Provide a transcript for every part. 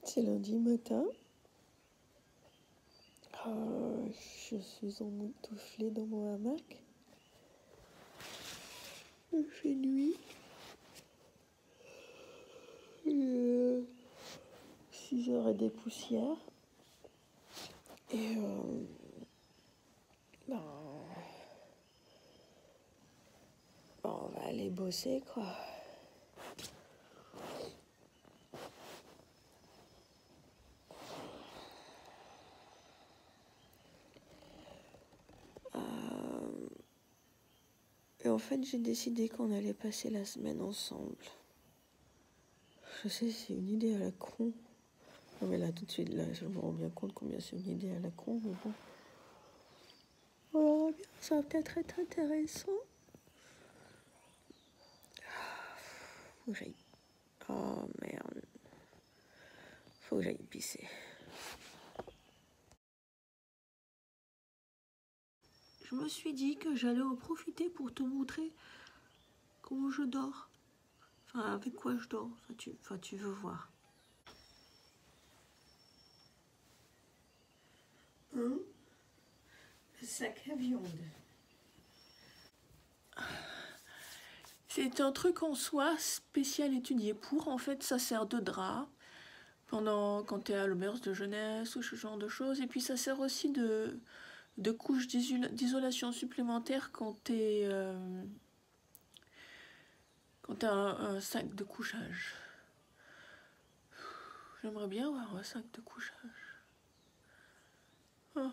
C'est lundi matin. Je suis emmitouflée dans mon hamac. Il fait nuit. 6 heures et des poussières. Et on va aller bosser, quoi. Et en fait, j'ai décidé qu'on allait passer la semaine ensemble. Je sais, c'est une idée à la con. Non mais là, tout de suite, là, je me rends bien compte combien c'est une idée à la con, mais bon. On verra bien, ça va peut-être être intéressant. Faut que j'aille... Oh merde. Faut que j'aille pisser. Je me suis dit que j'allais en profiter pour te montrer comment je dors. Enfin, avec quoi je dors. Tu veux voir. Le sac à viande. C'est un truc en soi spécial étudié pour. En fait, ça sert de drap quand tu es à l'auberge de jeunesse ou ce genre de choses. Et puis ça sert aussi de couche d'isolation supplémentaire quand tu as un sac de couchage. J'aimerais bien avoir un sac de couchage. Oh.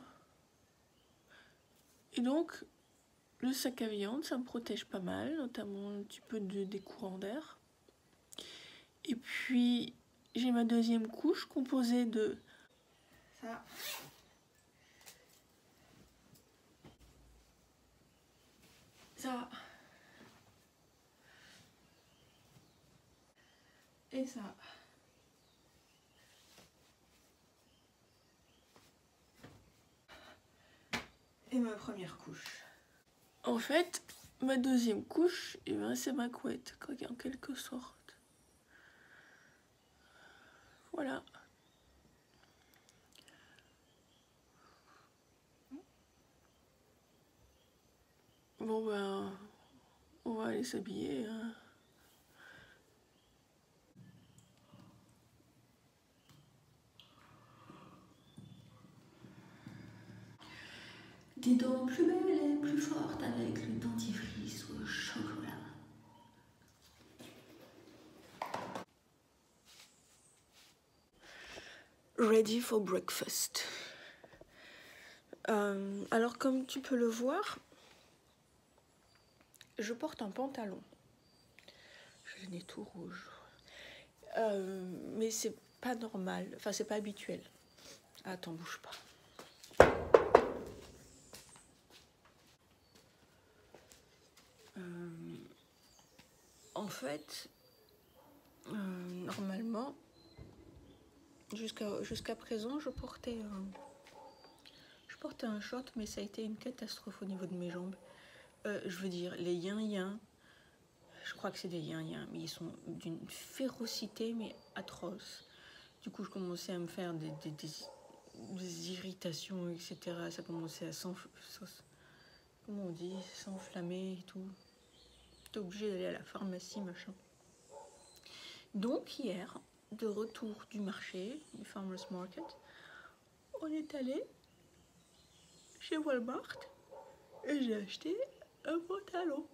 Et donc, le sac à viande, ça me protège pas mal, notamment un petit peu des courants d'air. Et puis, j'ai ma deuxième couche composée de ça. Ça. Et ça. Et ma première couche. En fait, ma deuxième couche, eh ben, c'est ma couette, en quelque sorte. Voilà. Bon ben, on va aller s'habiller. Hein. Des dents plus belles et plus fortes avec le dentifrice au chocolat. Ready for breakfast. Alors comme tu peux le voir, je porte un pantalon. J'ai le nez tout rouge. Mais c'est pas normal, enfin c'est pas habituel. Attends, bouge pas. En fait, normalement, jusqu'à présent, je portais un short, mais ça a été une catastrophe au niveau de mes jambes. Je veux dire, les yin-yin, je crois que c'est des yin-yin, mais ils sont d'une férocité, mais atroce. Du coup, je commençais à me faire des irritations, etc. Ça commençait à comment on dit, s'enflammer et tout. J'étais obligée d'aller à la pharmacie, machin. Donc hier, de retour du marché, du Farmers Market, on est allé chez Walmart et j'ai acheté un pantalon.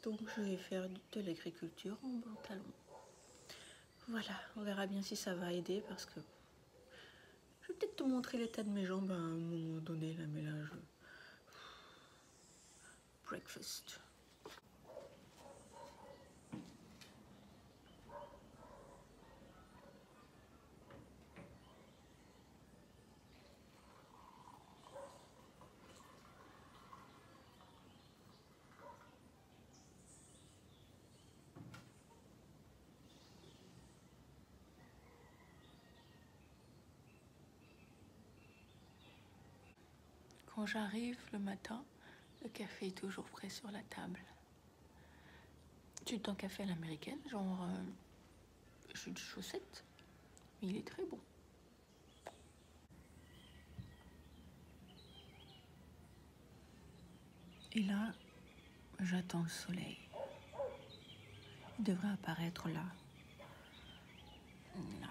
Donc je vais faire de l'agriculture en pantalon. Voilà, on verra bien si ça va aider parce que je vais peut-être te montrer l'état de mes jambes à un moment donné là, mais là je... Breakfast. Quand j'arrive le matin, le café est toujours prêt sur la table. Tu es un café à l'américaine, genre jus de chaussette, mais il est très bon. Et là, j'attends le soleil. Il devrait apparaître là. Là.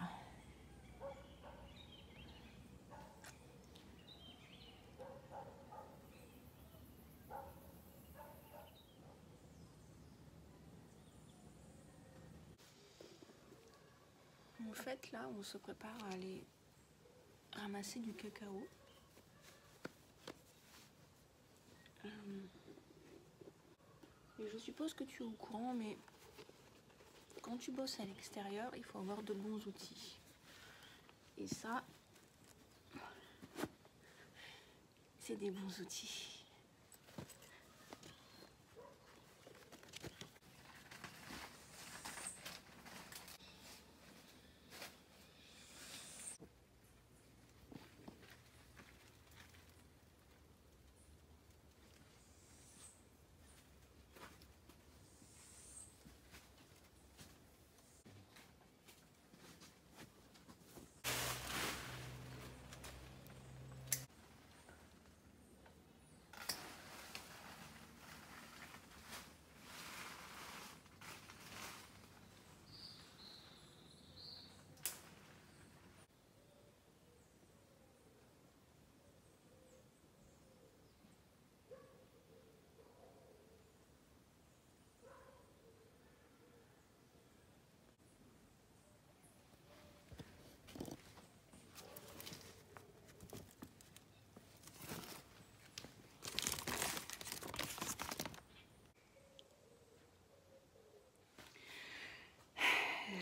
En fait, là, on se prépare à aller ramasser du cacao. Et je suppose que tu es au courant, mais quand tu bosses à l'extérieur, il faut avoir de bons outils. Et ça, c'est des bons outils.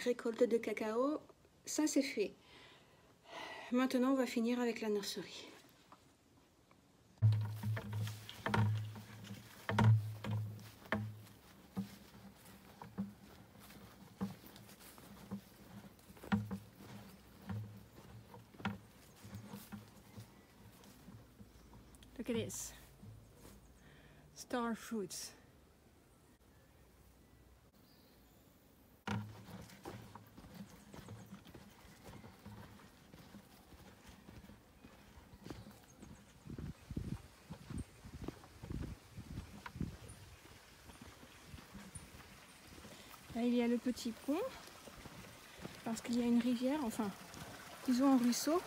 Récolte de cacao, ça c'est fait. Maintenant, on va finir avec la nurserie. Look at this. Star fruits. Là, il y a le petit pont, parce qu'il y a une rivière, enfin, disons un ruisseau.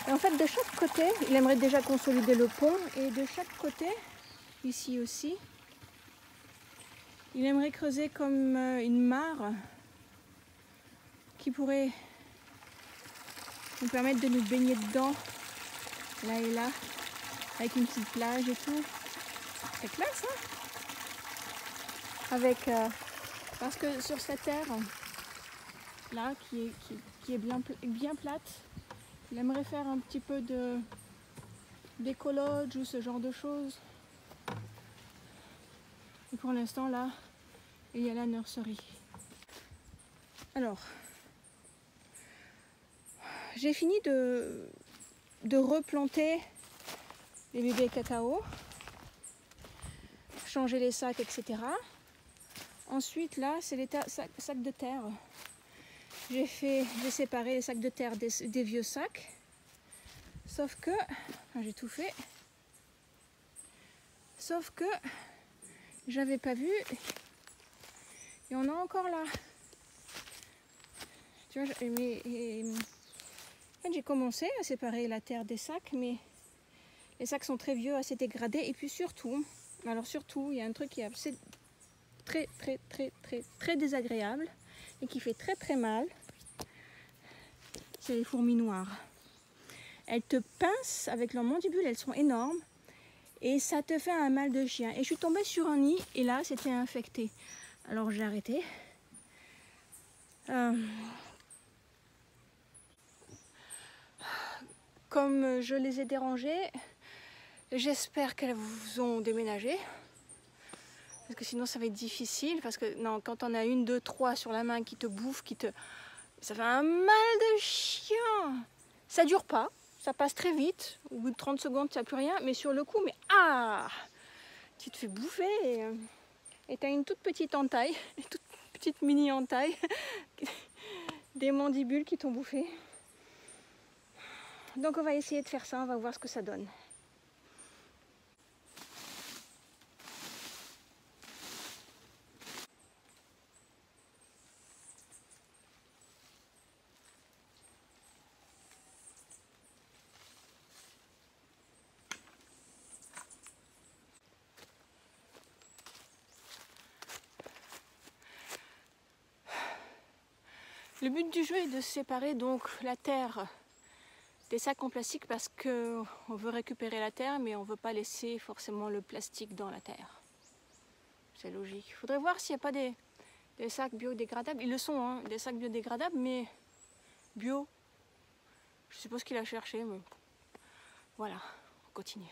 Et en fait, de chaque côté, il aimerait déjà consolider le pont, et de chaque côté, ici aussi, il aimerait creuser comme une mare qui pourrait nous permettre de nous baigner dedans, là et là, avec une petite plage et tout. C'est classe, hein? Avec, parce que sur cette terre, là, qui est bien plate, il aimerait faire un petit peu d'écologe ou ce genre de choses. Et pour l'instant, là, il y a la nurserie. Alors, j'ai fini de replanter les bébés cacao, changer les sacs, etc. Ensuite, là, c'est les sacs de terre. J'ai séparé les sacs de terre des vieux sacs. Sauf que, enfin, j'ai tout fait. Sauf que, j'avais pas vu. Et on a encore là. Tu vois, en fait, j'ai commencé à séparer la terre des sacs, mais les sacs sont très vieux, assez dégradés. Et puis surtout, il y a un truc qui est assez très désagréable et qui fait très mal. C'est les fourmis noires. Elles te pincent avec leurs mandibules, elles sont énormes et ça te fait un mal de chien. Et je suis tombée sur un nid et là c'était infecté. Alors j'ai arrêté. Comme je les ai dérangées, j'espère qu'elles vous ont déménagé. Parce que sinon ça va être difficile. Parce que non, quand on a 1, 2, 3 sur la main qui te bouffent, ça fait un mal de chien. Ça dure pas, ça passe très vite. Au bout de 30 secondes, tu n'as plus rien. Mais sur le coup, tu te fais bouffer. Et tu as une toute petite entaille, une toute petite mini entaille, des mandibules qui t'ont bouffé. Donc on va essayer de faire ça, on va voir ce que ça donne. Le but du jeu est de séparer donc la terre des sacs en plastique parce qu'on veut récupérer la terre mais on ne veut pas laisser forcément le plastique dans la terre. C'est logique. Il faudrait voir s'il n'y a pas des sacs biodégradables. Ils le sont, hein, des sacs biodégradables mais bio. Je ne sais pas ce qu'il a cherché mais voilà, on continue.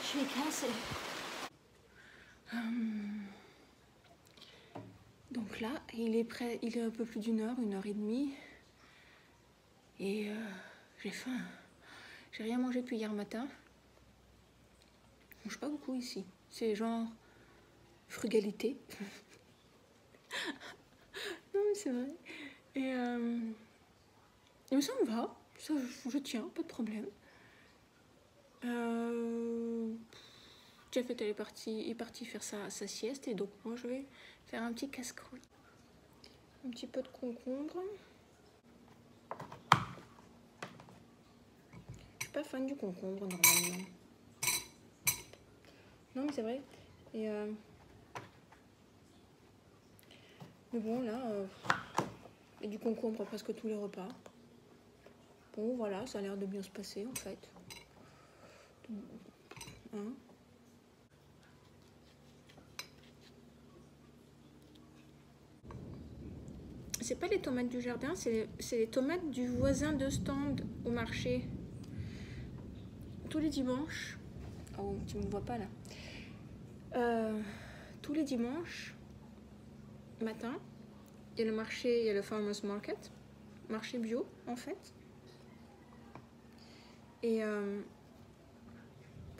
Je suis cassée. Donc là, il est prêt, il est un peu plus d'une heure et demie. Et j'ai faim. J'ai rien mangé depuis hier matin. Je mange pas beaucoup ici. C'est genre frugalité. Non mais c'est vrai. Et mais ça me va. Ça, je tiens, pas de problème. Jeff est parti faire sa sieste et donc moi je vais faire un petit casse-croûte. Un petit peu de concombre. Je suis pas fan du concombre normalement. Non mais c'est vrai. Et mais bon là, il y a du concombre à presque tous les repas. Bon voilà, ça a l'air de bien se passer en fait. Hein? C'est pas les tomates du jardin, c'est les tomates du voisin de stand au marché. Tous les dimanches. Oh, tu me vois pas là. Tous les dimanches matin, il y a le marché, il y a le farmers market, marché bio en fait. Et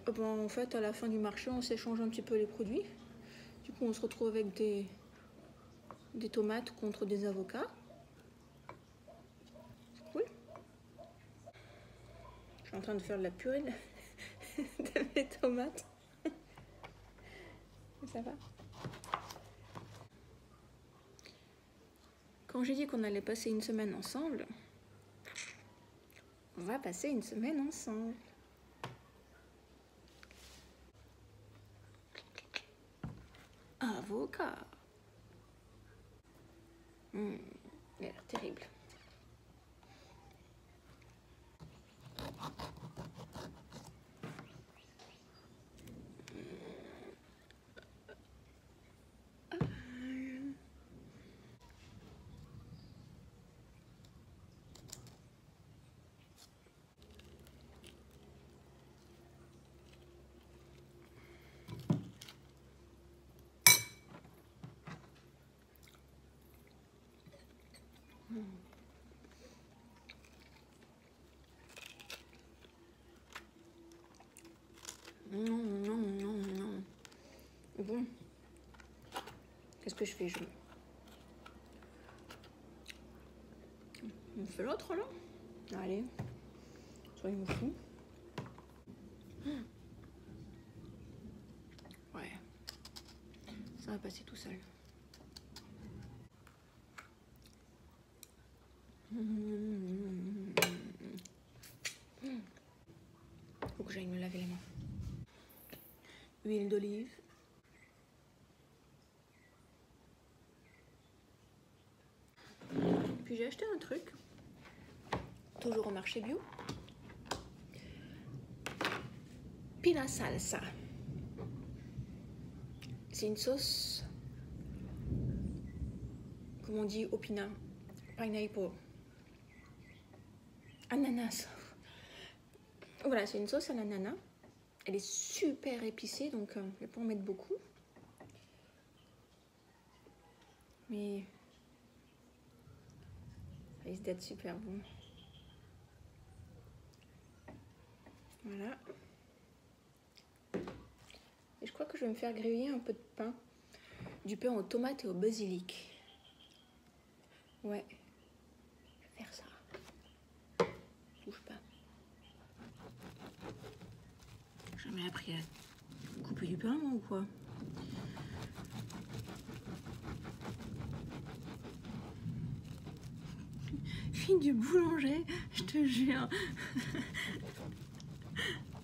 bon, en fait, à la fin du marché, on s'échange un petit peu les produits. Du coup, on se retrouve avec des tomates contre des avocats. C'est cool. Je suis en train de faire de la purée de mes tomates. Ça va. Quand j'ai dit qu'on allait passer une semaine ensemble, on va passer une semaine ensemble. Avocat. Il a l'air terrible. Non, non, non, non. Bon. Qu'est-ce que je fais? On fait l'autre là? Allez. Soyons fous. Ouais. Ça va passer tout seul. Faut que j'aille me laver les mains. Huile d'olive. Puis j'ai acheté un truc, toujours au marché bio. Pina salsa. C'est une sauce, comme on dit au pina, pineapple, ananas. Voilà, c'est une sauce à l'ananas. Elle est super épicée, donc je vais pas en mettre beaucoup. Mais ça risque d'être super bon. Voilà. Et je crois que je vais me faire griller un peu de pain. Du pain aux tomates et au basilic. Ouais. Je vais faire ça. Bouge pas. J'ai jamais appris à couper du pain, moi, ou quoi? Fille du boulanger, je te jure.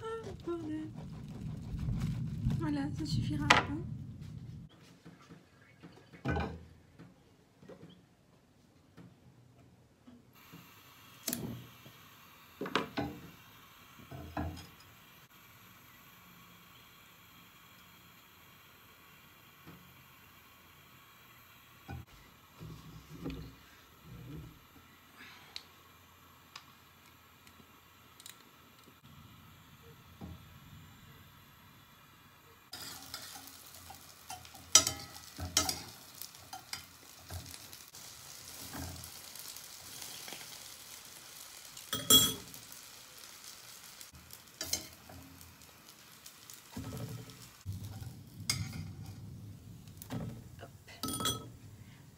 Oh, bordel. Voilà, ça suffira. Hein.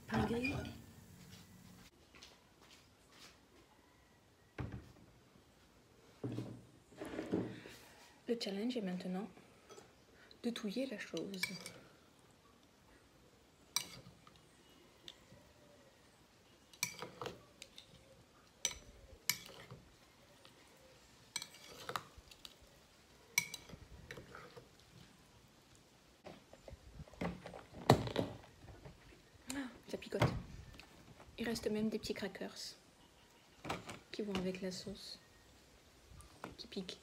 Pain grillé. Le challenge est maintenant de touiller la chose. Ça picote. Il reste même des petits crackers qui vont avec la sauce, qui piquent.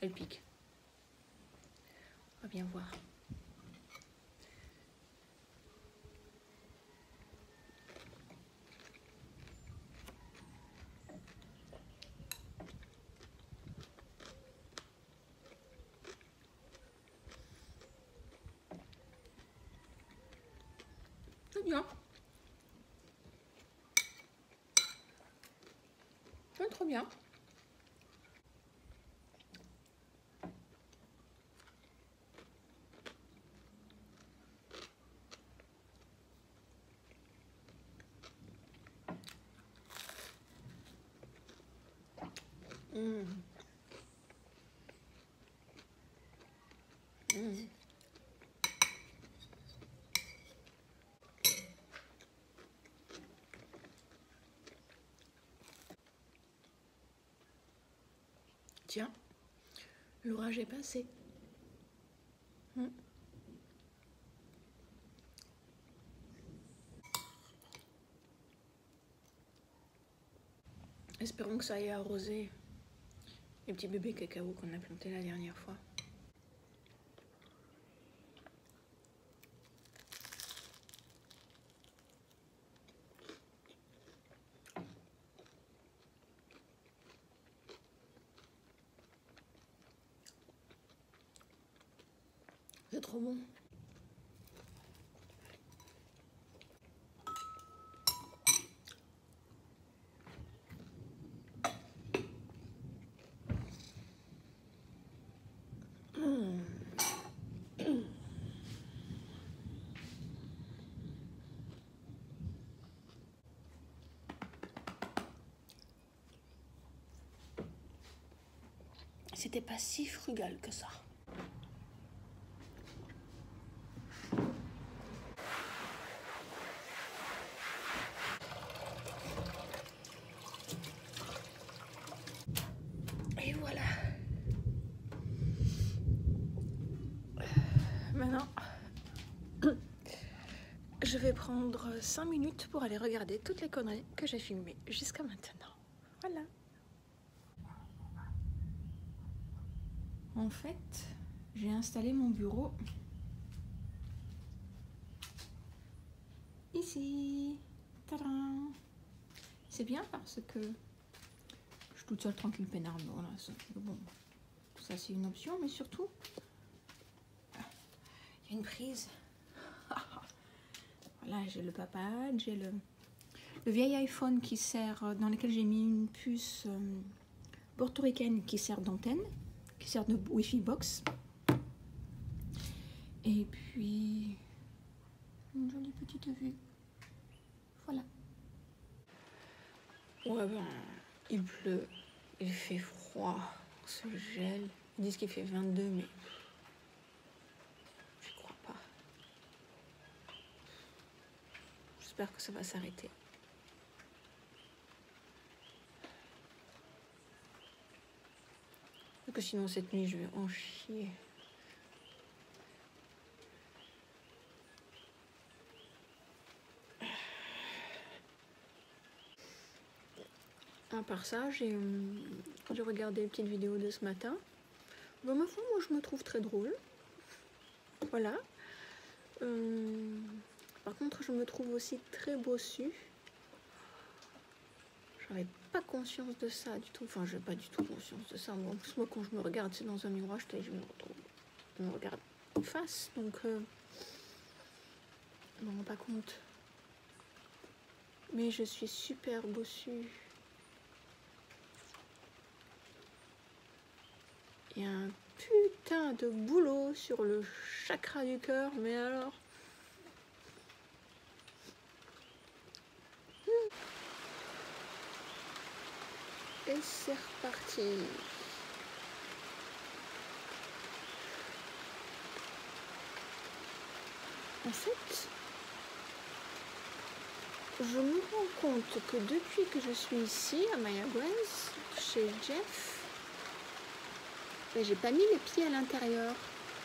Elle pique. On va bien voir. C'est bien. C'est trop bien. Mmh. Mmh. Tiens, l'orage est passé. Mmh. Espérons que ça ait arrosé les petits bébés cacao qu'on a plantés la dernière fois. C'est trop bon. c'était pas si frugal que ça. Et voilà. Maintenant, je vais prendre 5 minutes pour aller regarder toutes les conneries que j'ai filmées jusqu'à maintenant. Voilà. En fait, j'ai installé mon bureau ici. Tadam! C'est bien parce que je suis toute seule tranquille peinard. Voilà, bon, ça c'est une option, mais surtout, il y a une prise. Voilà, j'ai le iPad, j'ai le vieil iPhone qui sert, dans lequel j'ai mis une puce portoricaine qui sert d'antenne, qui sert de Wi-Fi box. Et puis, une jolie petite vue. Voilà. Ouais, ben, il pleut, il fait froid, on se gèle. Ils disent qu'il fait 22, mais je crois pas. J'espère que ça va s'arrêter. Parce que sinon, cette nuit, je vais en chier. À part ça, j'ai regardé une petite vidéo de ce matin. Bon, ma foi, moi, je me trouve très drôle. Voilà. Par contre, je me trouve aussi très bossue. J'avais pas conscience de ça du tout. Enfin, j'ai pas du tout conscience de ça. Moi, en plus, moi, quand je me regarde, c'est dans un miroir, je me regarde en face. Donc, je me rends pas compte. Mais je suis super bossue. Il y a un putain de boulot sur le chakra du cœur, mais alors... Et c'est reparti. En fait, je me rends compte que depuis que je suis ici, à Mayagüez, chez Jeff, j'ai pas mis les pieds à l'intérieur.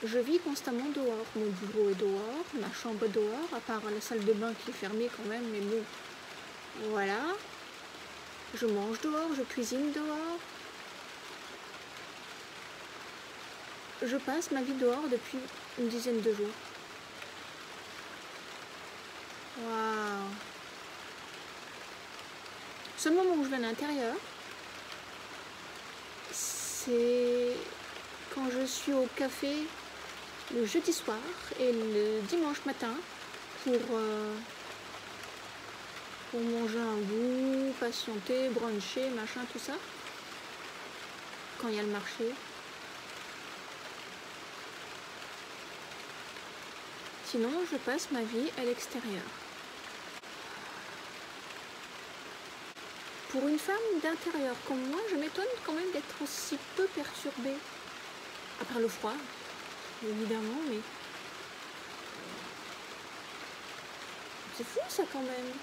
Je vis constamment dehors. Mon bureau est dehors, ma chambre est dehors, à part la salle de bain qui est fermée quand même, mais bon, voilà. Je mange dehors, je cuisine dehors. Je passe ma vie dehors depuis une dizaine de jours. Waouh! Ce moment où je vais à l'intérieur, c'est quand je suis au café le jeudi soir et le dimanche matin pour manger un bout, patienter, bruncher, machin, tout ça. Quand il y a le marché. Sinon, je passe ma vie à l'extérieur. Pour une femme d'intérieur comme moi, je m'étonne quand même d'être aussi peu perturbée. À part le froid, évidemment, mais... C'est fou ça quand même.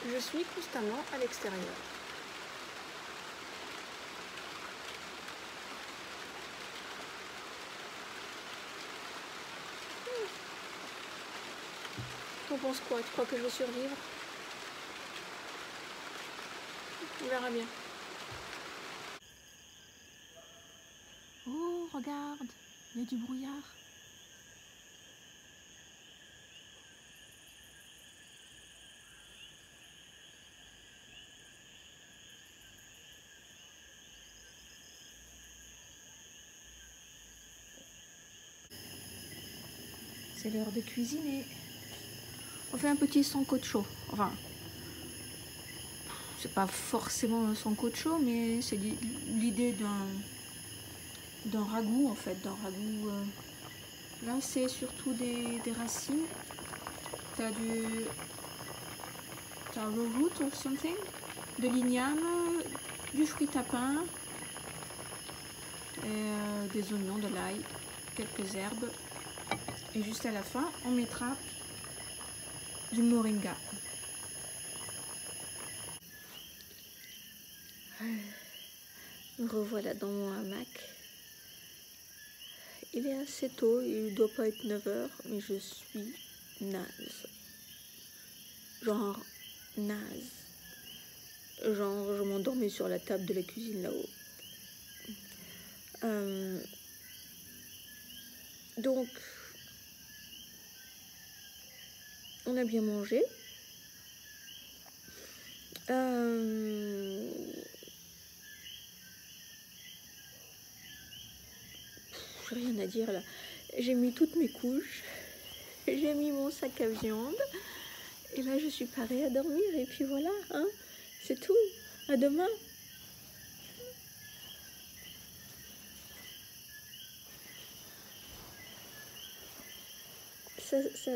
Je suis constamment à l'extérieur. T'en penses quoi? Tu crois que je vais survivre? On verra bien. Oh, regarde, il y a du brouillard. C'est l'heure de cuisiner. On fait un petit sancocho. Enfin, c'est pas forcément un sancocho, mais c'est l'idée d'un ragoût en fait, d'un ragoût. Là, c'est surtout des racines. T'as arrowroot or something. de l'igname, du fruit tapin, et, des oignons, de l'ail, quelques herbes. Et juste à la fin, on mettra du moringa. Me revoilà dans mon hamac. Il est assez tôt, il ne doit pas être 9 h, mais je suis naze. Genre naze. Genre je m'endormais sur la table de la cuisine là-haut. Donc, on a bien mangé. J'ai rien à dire là. J'ai mis toutes mes couches. J'ai mis mon sac à viande. Et là, je suis parée à dormir. Et puis voilà, hein, c'est tout. À demain.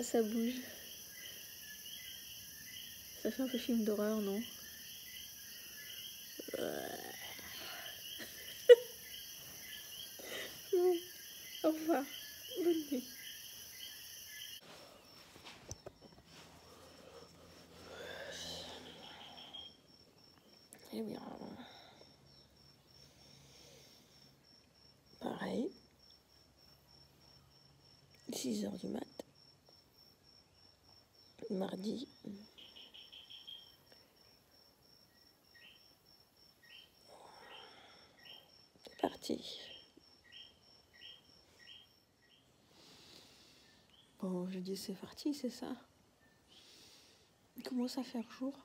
Ça bouge. Ça fait un peu film d'horreur, non? Bon, au revoir. Bonne nuit. Eh bien, pareil. 6 h du mat. Mardi. C'est parti. Bon, je dis c'est parti, c'est ça. Il commence à faire jour.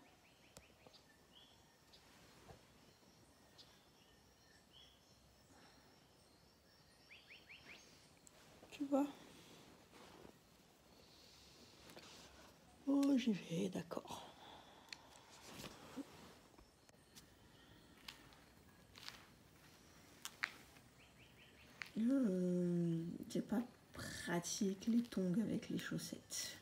Tu vois? Oh, j'y vais, d'accord. C'est pas pratique les tongs avec les chaussettes.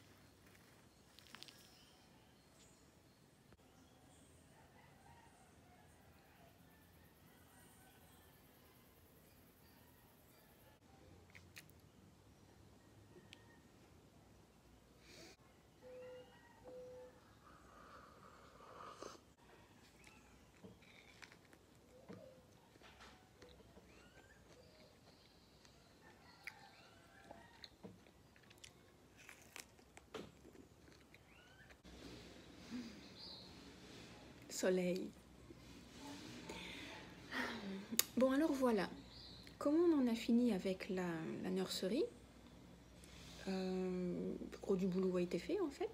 Soleil. Bon, alors voilà. Comme on en a fini avec la nurserie, le gros du boulot a été fait en fait,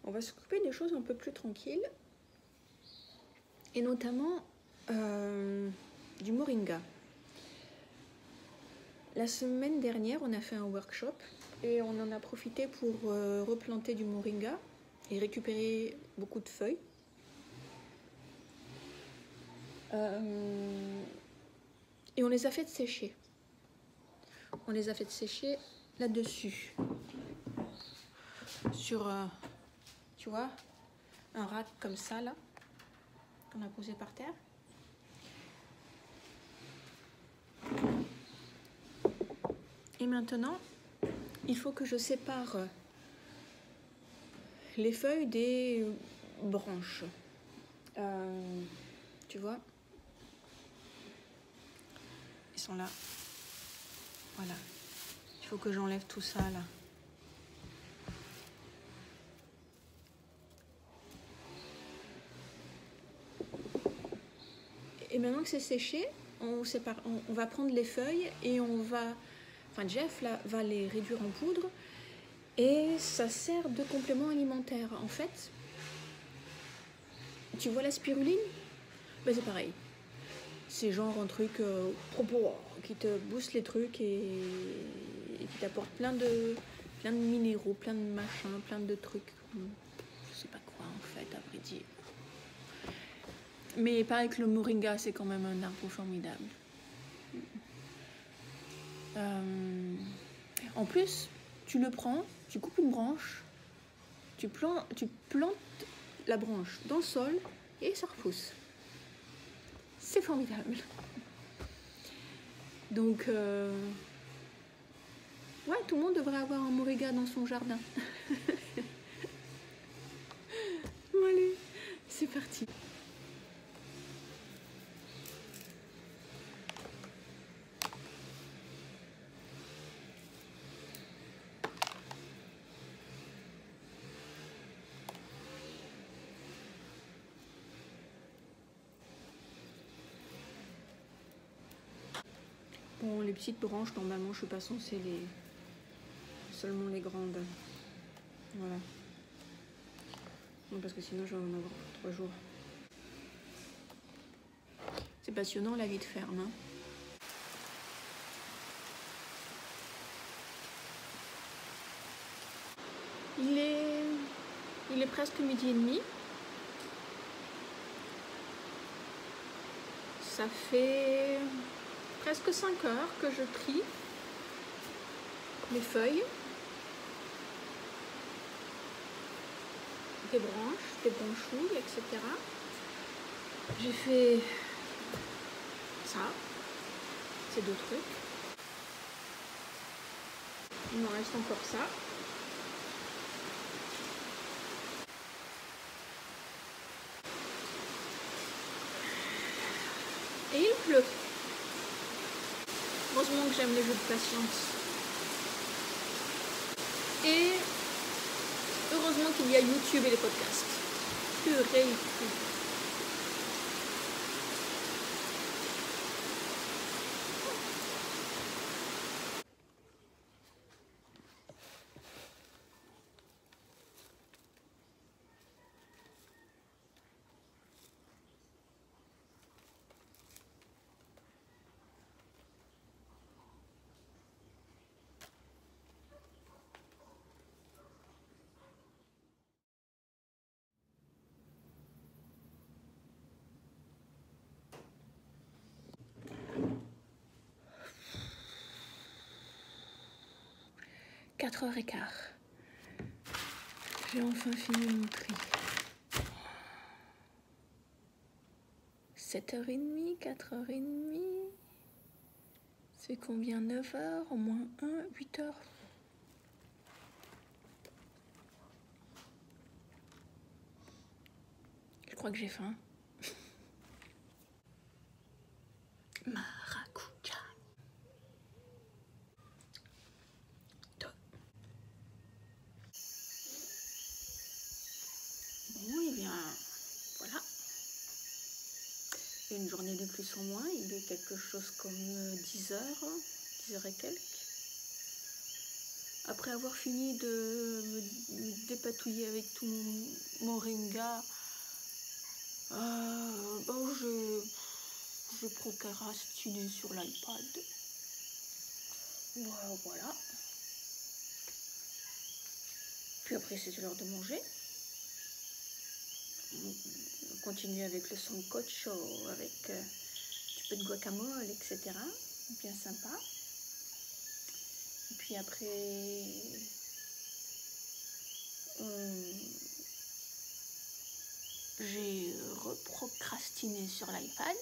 on va s'occuper des choses un peu plus tranquilles, et notamment du moringa. La semaine dernière, on a fait un workshop et on en a profité pour replanter du moringa et récupérer beaucoup de feuilles. Et on les a fait sécher. On les a fait sécher là-dessus. Sur, tu vois, un rack comme ça, là, qu'on a posé par terre. Et maintenant, il faut que je sépare les feuilles des branches. Tu vois? Ils sont là. Voilà. Il faut que j'enlève tout ça, là. Et maintenant que c'est séché, on va prendre les feuilles et on va... Enfin, Jeff là, va les réduire en poudre et ça sert de complément alimentaire. En fait, tu vois la spiruline? Ben, c'est pareil. C'est genre un truc qui te booste les trucs et qui t'apporte plein de minéraux, plein de machins, plein de trucs. Je sais pas quoi en fait, à vrai dire. Mais pareil que le moringa, c'est quand même un arbre formidable. En plus, tu le prends, tu coupes une branche, tu plantes la branche dans le sol et ça repousse. C'est formidable. Donc, ouais, tout le monde devrait avoir un moringa dans son jardin. Bon, allez, c'est parti. Bon, les petites branches, normalement, je suis pas censée les... Seulement les grandes. Voilà. Non, parce que sinon, je vais en avoir pour 3 jours. C'est passionnant, la vie de ferme, hein. Il est presque 12h30. Ça fait presque 5 heures que je trie les feuilles, des branches, des branchouilles, etc. J'ai fait ça, ces 2 trucs. Il m'en reste encore ça. Et il pleut. Heureusement que j'aime les jeux de patience. Et heureusement qu'il y a YouTube et les podcasts. Purée. Quatre heures et quart. J'ai enfin fini mon tri. 7h30, 4h30. C'est combien? 9h, au moins 1, 8h. Je crois que j'ai faim. Maracuja. Bon, et bien, voilà. Une journée de plus en moins, il est quelque chose comme 10h, 10h et quelques. Après avoir fini de me dépatouiller avec tout mon moringa, bon, je procrastiné sur l'iPad. Voilà. Puis après, c'est l'heure de manger. On continue avec le sancocho, avec un petit peu de guacamole, etc. Bien sympa. Et puis après, j'ai reprocrastiné sur l'iPad.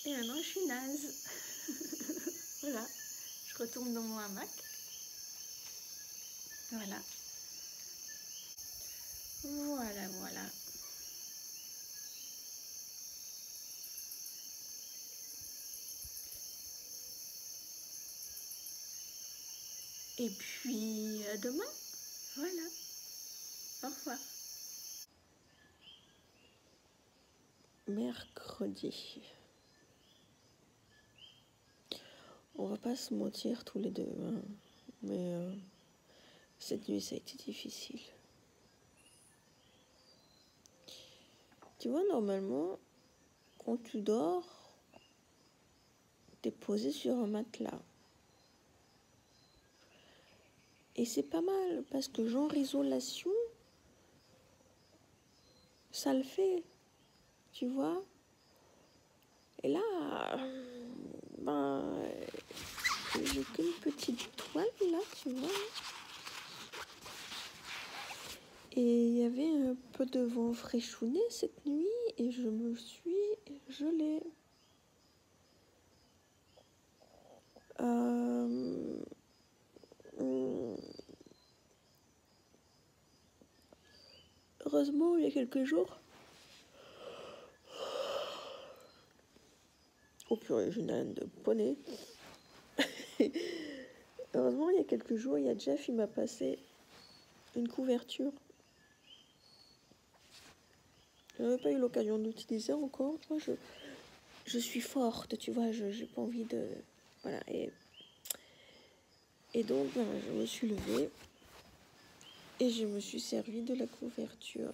Et maintenant, je suis naze. Voilà. Je retourne dans mon hamac. Voilà. Voilà. Et puis, à demain. Voilà. Au revoir. Mercredi. On va pas se mentir tous les deux, hein. Mais cette nuit, ça a été difficile. Tu vois, normalement, quand tu dors, t'es posé sur un matelas. Et c'est pas mal, parce que genre isolation, ça le fait, tu vois. Et là, ben, j'ai qu'une petite toile, là, tu vois. Et il y avait un peu de vent fraîchounet cette nuit et je me suis gelée. Heureusement, il y a quelques jours. Oh purée, j'ai une haleine de poney. Heureusement, il y a quelques jours, il y a Jeff, il m'a passé une couverture. Je n'avais pas eu l'occasion d'utiliser encore. Tu vois, je suis forte, tu vois, j'ai pas envie de... Voilà, et donc, ben, je me suis levée et je me suis servi de la couverture.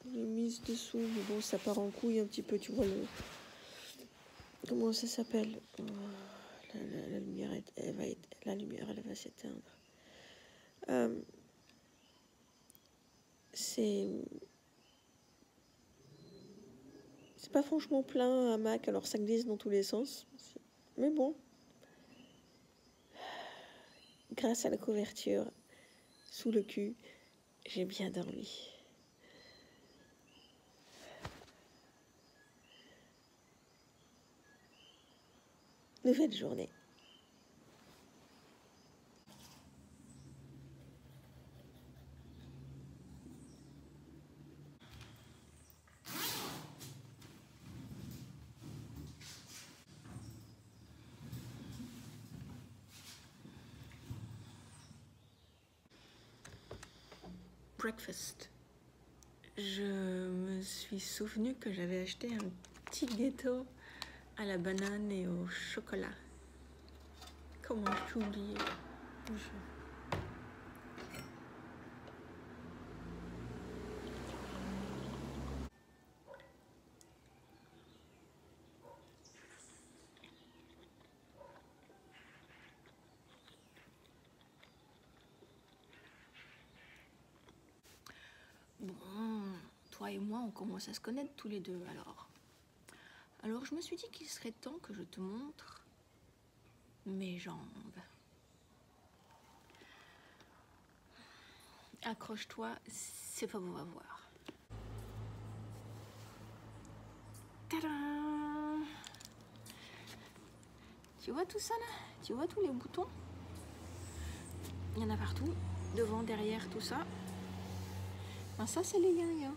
Je l'ai mise dessous, mais bon, ça part en couille un petit peu, tu vois, le... Comment ça s'appelle? La lumière, la lumière, elle va s'éteindre. C'est pas franchement plein un hamac, alors ça glisse dans tous les sens. Mais bon, grâce à la couverture sous le cul, j'ai bien dormi. Nouvelle journée. Breakfast. Je me suis souvenu que j'avais acheté un petit gâteau à la banane et au chocolat. Comment j'ai oublié? Bon, toi et moi, on commence à se connaître tous les deux, alors. Alors, je me suis dit qu'il serait temps que je te montre mes jambes. Accroche-toi, c'est pas beau à voir. Tadam! Tu vois tout ça là? Tu vois tous les boutons? Il y en a partout, devant, derrière, tout ça. Ben ça, c'est les yin-yin.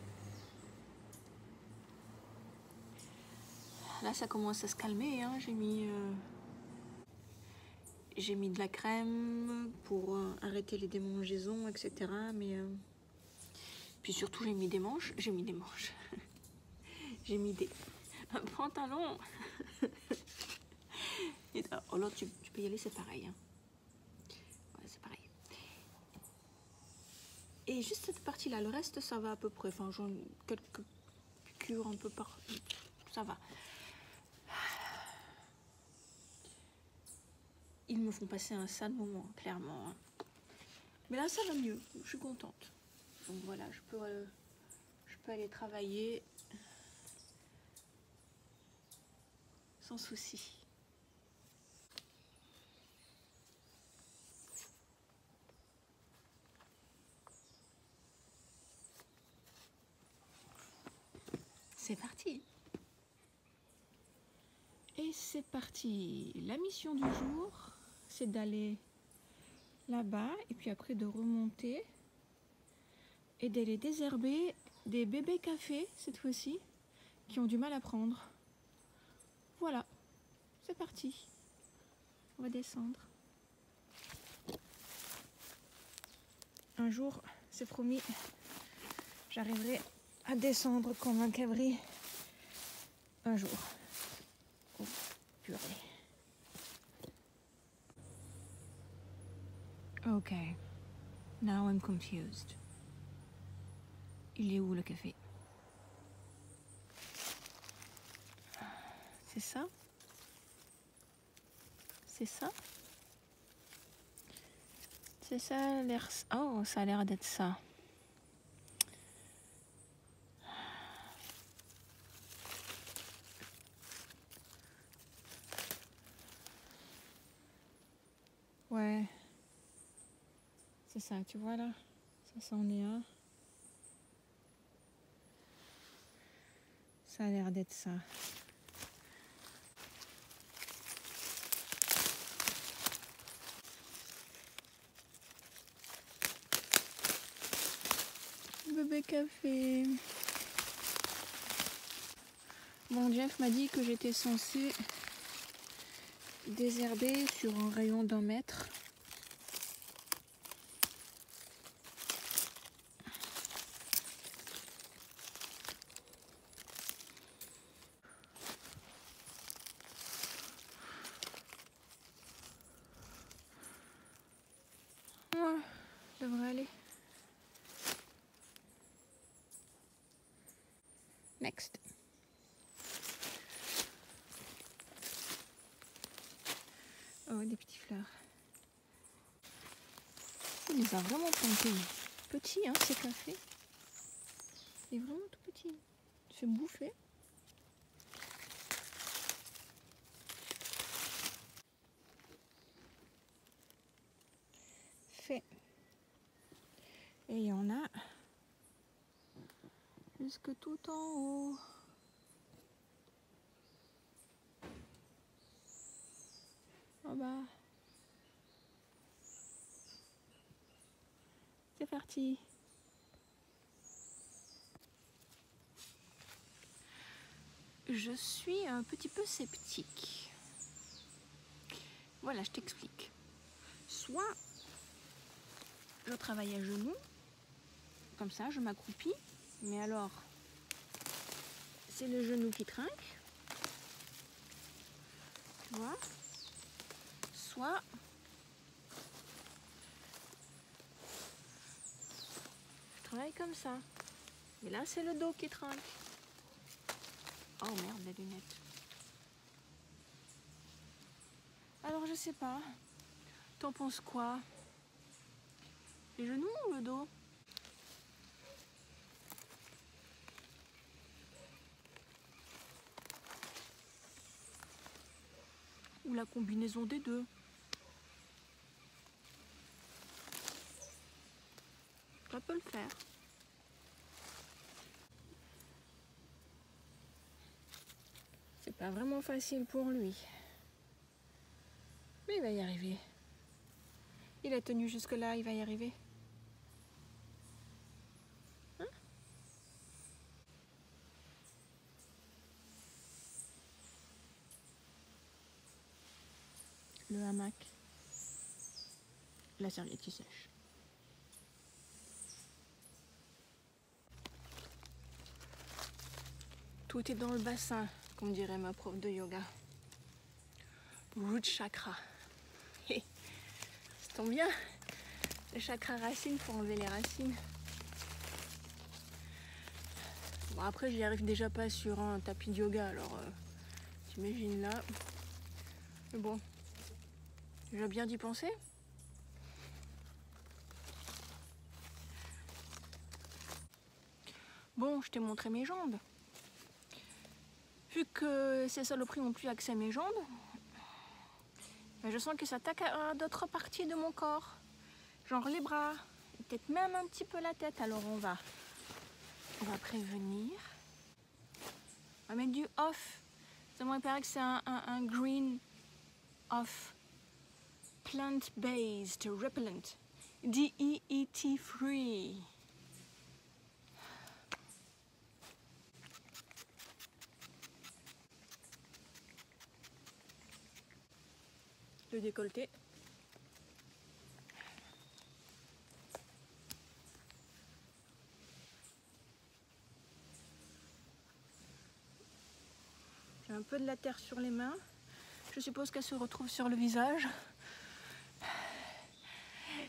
Là, ça commence à se calmer, hein. J'ai mis de la crème pour arrêter les démangeaisons, etc. Mais puis surtout, j'ai mis des manches. J'ai mis un pantalon. Et, oh là, tu peux y aller, c'est pareil. Hein. Ouais, c'est pareil. Et juste cette partie-là, le reste, ça va à peu près. Enfin, j'en quelques piqûres un peu par... Ça va. Ils me font passer un sale moment, clairement. Mais là, ça va mieux. Je suis contente. Donc voilà, je peux aller travailler sans souci. C'est parti. Et c'est parti. La mission du jour, c'est d'aller là-bas et puis après de remonter et d'aller désherber des bébés cafés cette fois-ci qui ont du mal à prendre. Voilà, c'est parti. On va descendre. Un jour, c'est promis, j'arriverai à descendre comme un cabri. Un jour. Oh, purée. Ok. Now I'm confused. Il est où le café? C'est ça? C'est ça? C'est ça l'air... Oh, ça a l'air d'être ça. Ouais. C'est ça, tu vois là? Ça. Ça en est un. Ça a l'air d'être ça. Bébé café. Bon, Jeff m'a dit que j'étais censée désherber sur un rayon d'1 mètre. Ouais, devrait aller. Next. Oh, des petites fleurs. Il les a vraiment plantés. Petit, hein, ces cafés. Il est vraiment tout petit. Il se fait bouffer. Fait. Et il y en a jusque tout en haut. Oh bah. C'est parti. Je suis un petit peu sceptique. Voilà, je t'explique. Soit je travaille à genoux, comme ça, je m'accroupis, mais alors, c'est le genou qui trinque, tu vois. Soit je travaille comme ça, et là, c'est le dos qui trinque. Oh merde, les lunettes. Alors, je sais pas. T'en penses quoi? Les genoux ou le dos? Ou la combinaison des deux? Ça peut le faire. C'est pas vraiment facile pour lui. Mais il va y arriver. Il a tenu jusque-là, il va y arriver. Hein? Le hamac. La serviette qui sèche. Tout est dans le bassin, comme dirait ma prof de yoga. Root chakra. Ça tombe bien. Le chakra racine, faut enlever les racines. Bon, après, j'y arrive déjà pas sur un tapis de yoga, alors t'imagines là. Mais bon, j'ai bien d'y penser. Bon, je t'ai montré mes jambes. Vu que ces saloperies n'ont plus accès à mes jambes, ben je sens que ça attaque à d'autres parties de mon corps. Genre les bras, peut-être même un petit peu la tête. Alors on va prévenir. On va mettre du off. Seulement il paraît que c'est un green off. Plant-based repellent. DEET free. Le décolleté. J'ai un peu de la terre sur les mains. Je suppose qu'elle se retrouve sur le visage.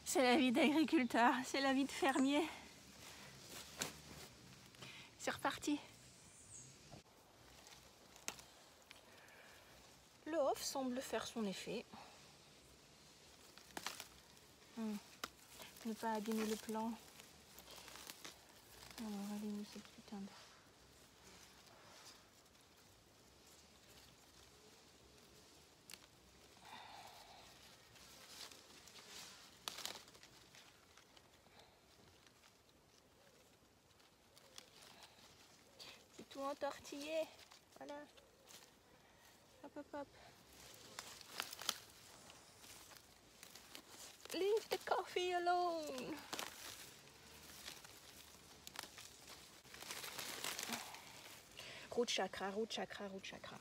C'est la vie d'agriculteur, c'est la vie de fermier. C'est reparti. Le off semble faire son effet. Ne pas abîmer le plan. Alors, allez, où cette putain de... tout entortillé. Voilà. Hop, hop, hop. Leave the coffee alone. Root chakra, root chakra, root chakra.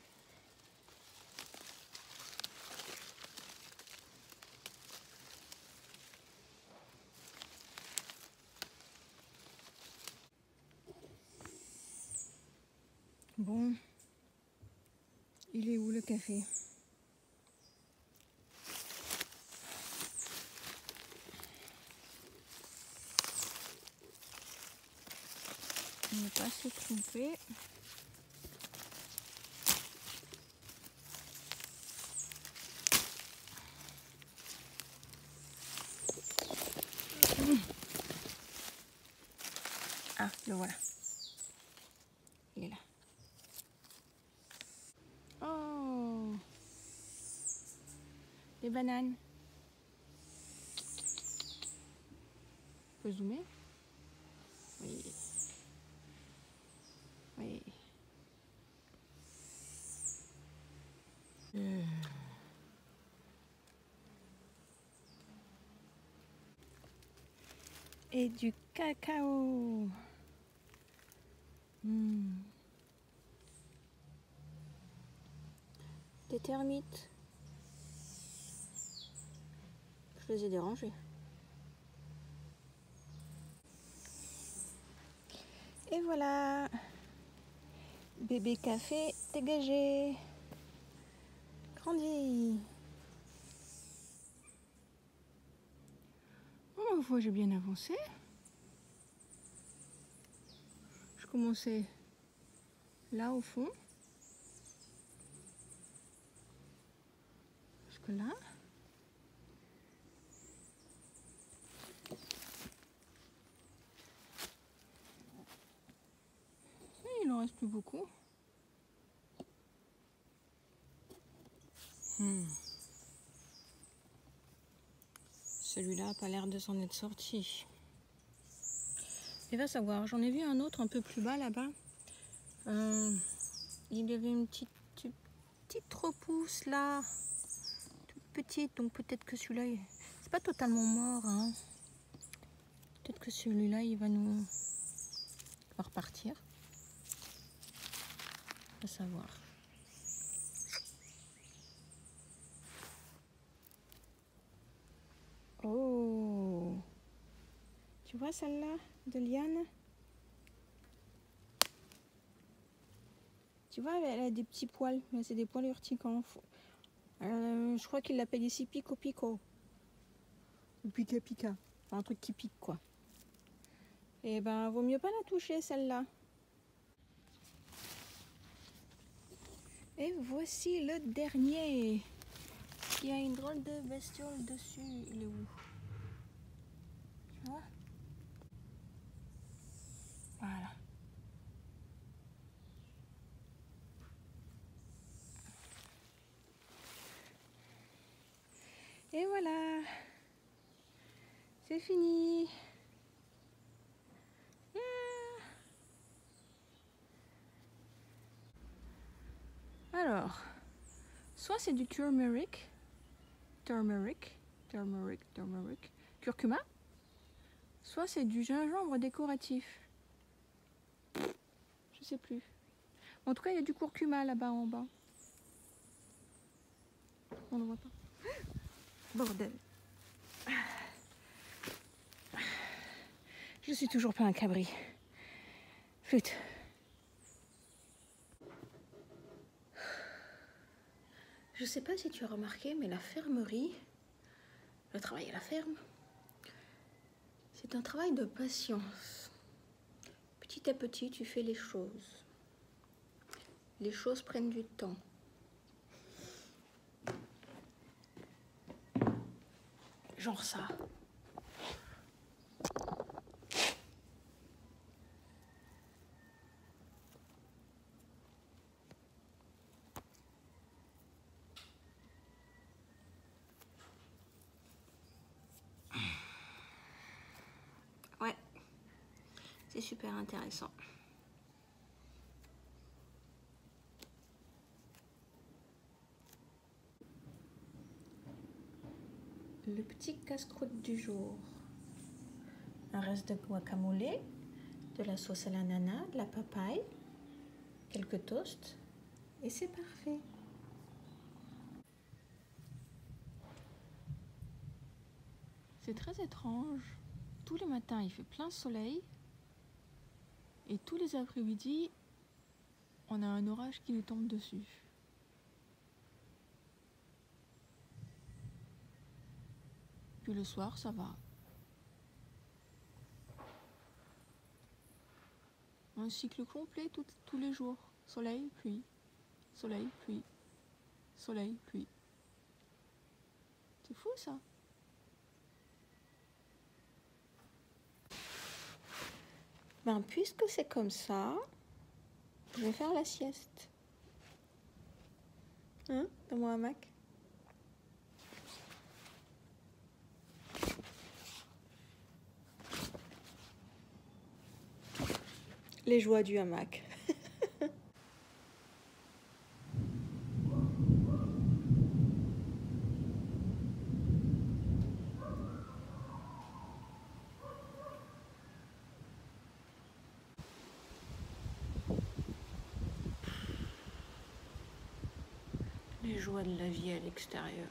Bon, il est où le café? On ne pas se tromper. Ah, le voilà. Il est là. Oh, des bananes. On peut zoomer? Oui. Oui. Et du cacao. Des termites. Je les ai dérangés. Et voilà. Bébé café dégagé. Grandi. Oh, ma foi, j'ai bien avancé. Je commençais là au fond. Jusque là. Et il en reste plus beaucoup. Celui-là n'a pas l'air de s'en être sorti. Et va savoir, j'en ai vu un autre un peu plus bas là-bas. Il y avait une petite repousse là, toute petite, donc peut-être que celui-là, c'est pas totalement mort, hein. Peut-être que celui-là, il va repartir. On va savoir. Oh, tu vois celle-là de liane? Tu vois, elle a des petits poils, mais c'est des poils urticants. Je crois qu'il l'appelle ici pico pico. Ou pica pica. Un truc qui pique, quoi. Et ben, vaut mieux pas la toucher, celle-là. Et voici le dernier. Il y a une drôle de bestiole dessus. Il est où? Tu vois? Voilà. Et voilà. C'est fini. Alors, soit c'est du turmeric, curcuma, soit c'est du gingembre décoratif. Je sais plus. En tout cas, il y a du curcuma là-bas en bas. On ne voit pas. Bordel. Je suis toujours pas un cabri. Flûte. Je sais pas si tu as remarqué, mais la fermerie, le travail à la ferme, c'est un travail de patience. Petit à petit, tu fais les choses. Les choses prennent du temps. Genre ça. Ouais, c'est super intéressant. Le petit casse-croûte du jour. Un reste de guacamole, de la sauce à l'ananas, de la papaye, quelques toasts et c'est parfait. C'est très étrange. Tous les matins il fait plein soleil et tous les après-midi on a un orage qui nous tombe dessus. Puis le soir ça va. Un cycle complet tous les jours. Soleil, pluie, soleil, pluie, soleil, pluie. C'est fou ça. Ben, puisque c'est comme ça, je vais faire la sieste. Hein? Donne-moi un hamac. Les joies du hamac. Les joies de la vie à l'extérieur.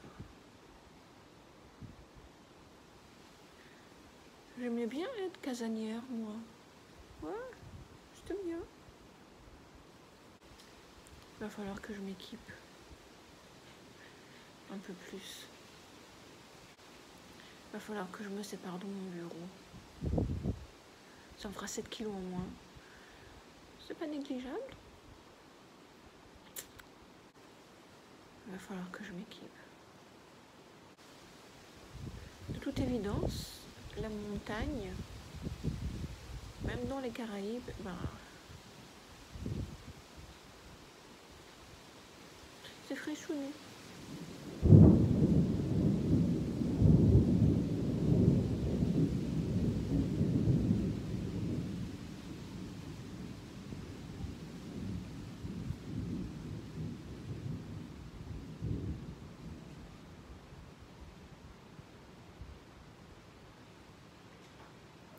J'aimais bien être casanière, moi. Ouais, c'était bien. Il va falloir que je m'équipe un peu plus. Il va falloir que je me sépare de mon bureau. Ça me fera 7 kilos en moins. C'est pas négligeable. Il va falloir que je m'équipe. De toute évidence, la montagne, même dans les Caraïbes, ben, c'est fraîchonné.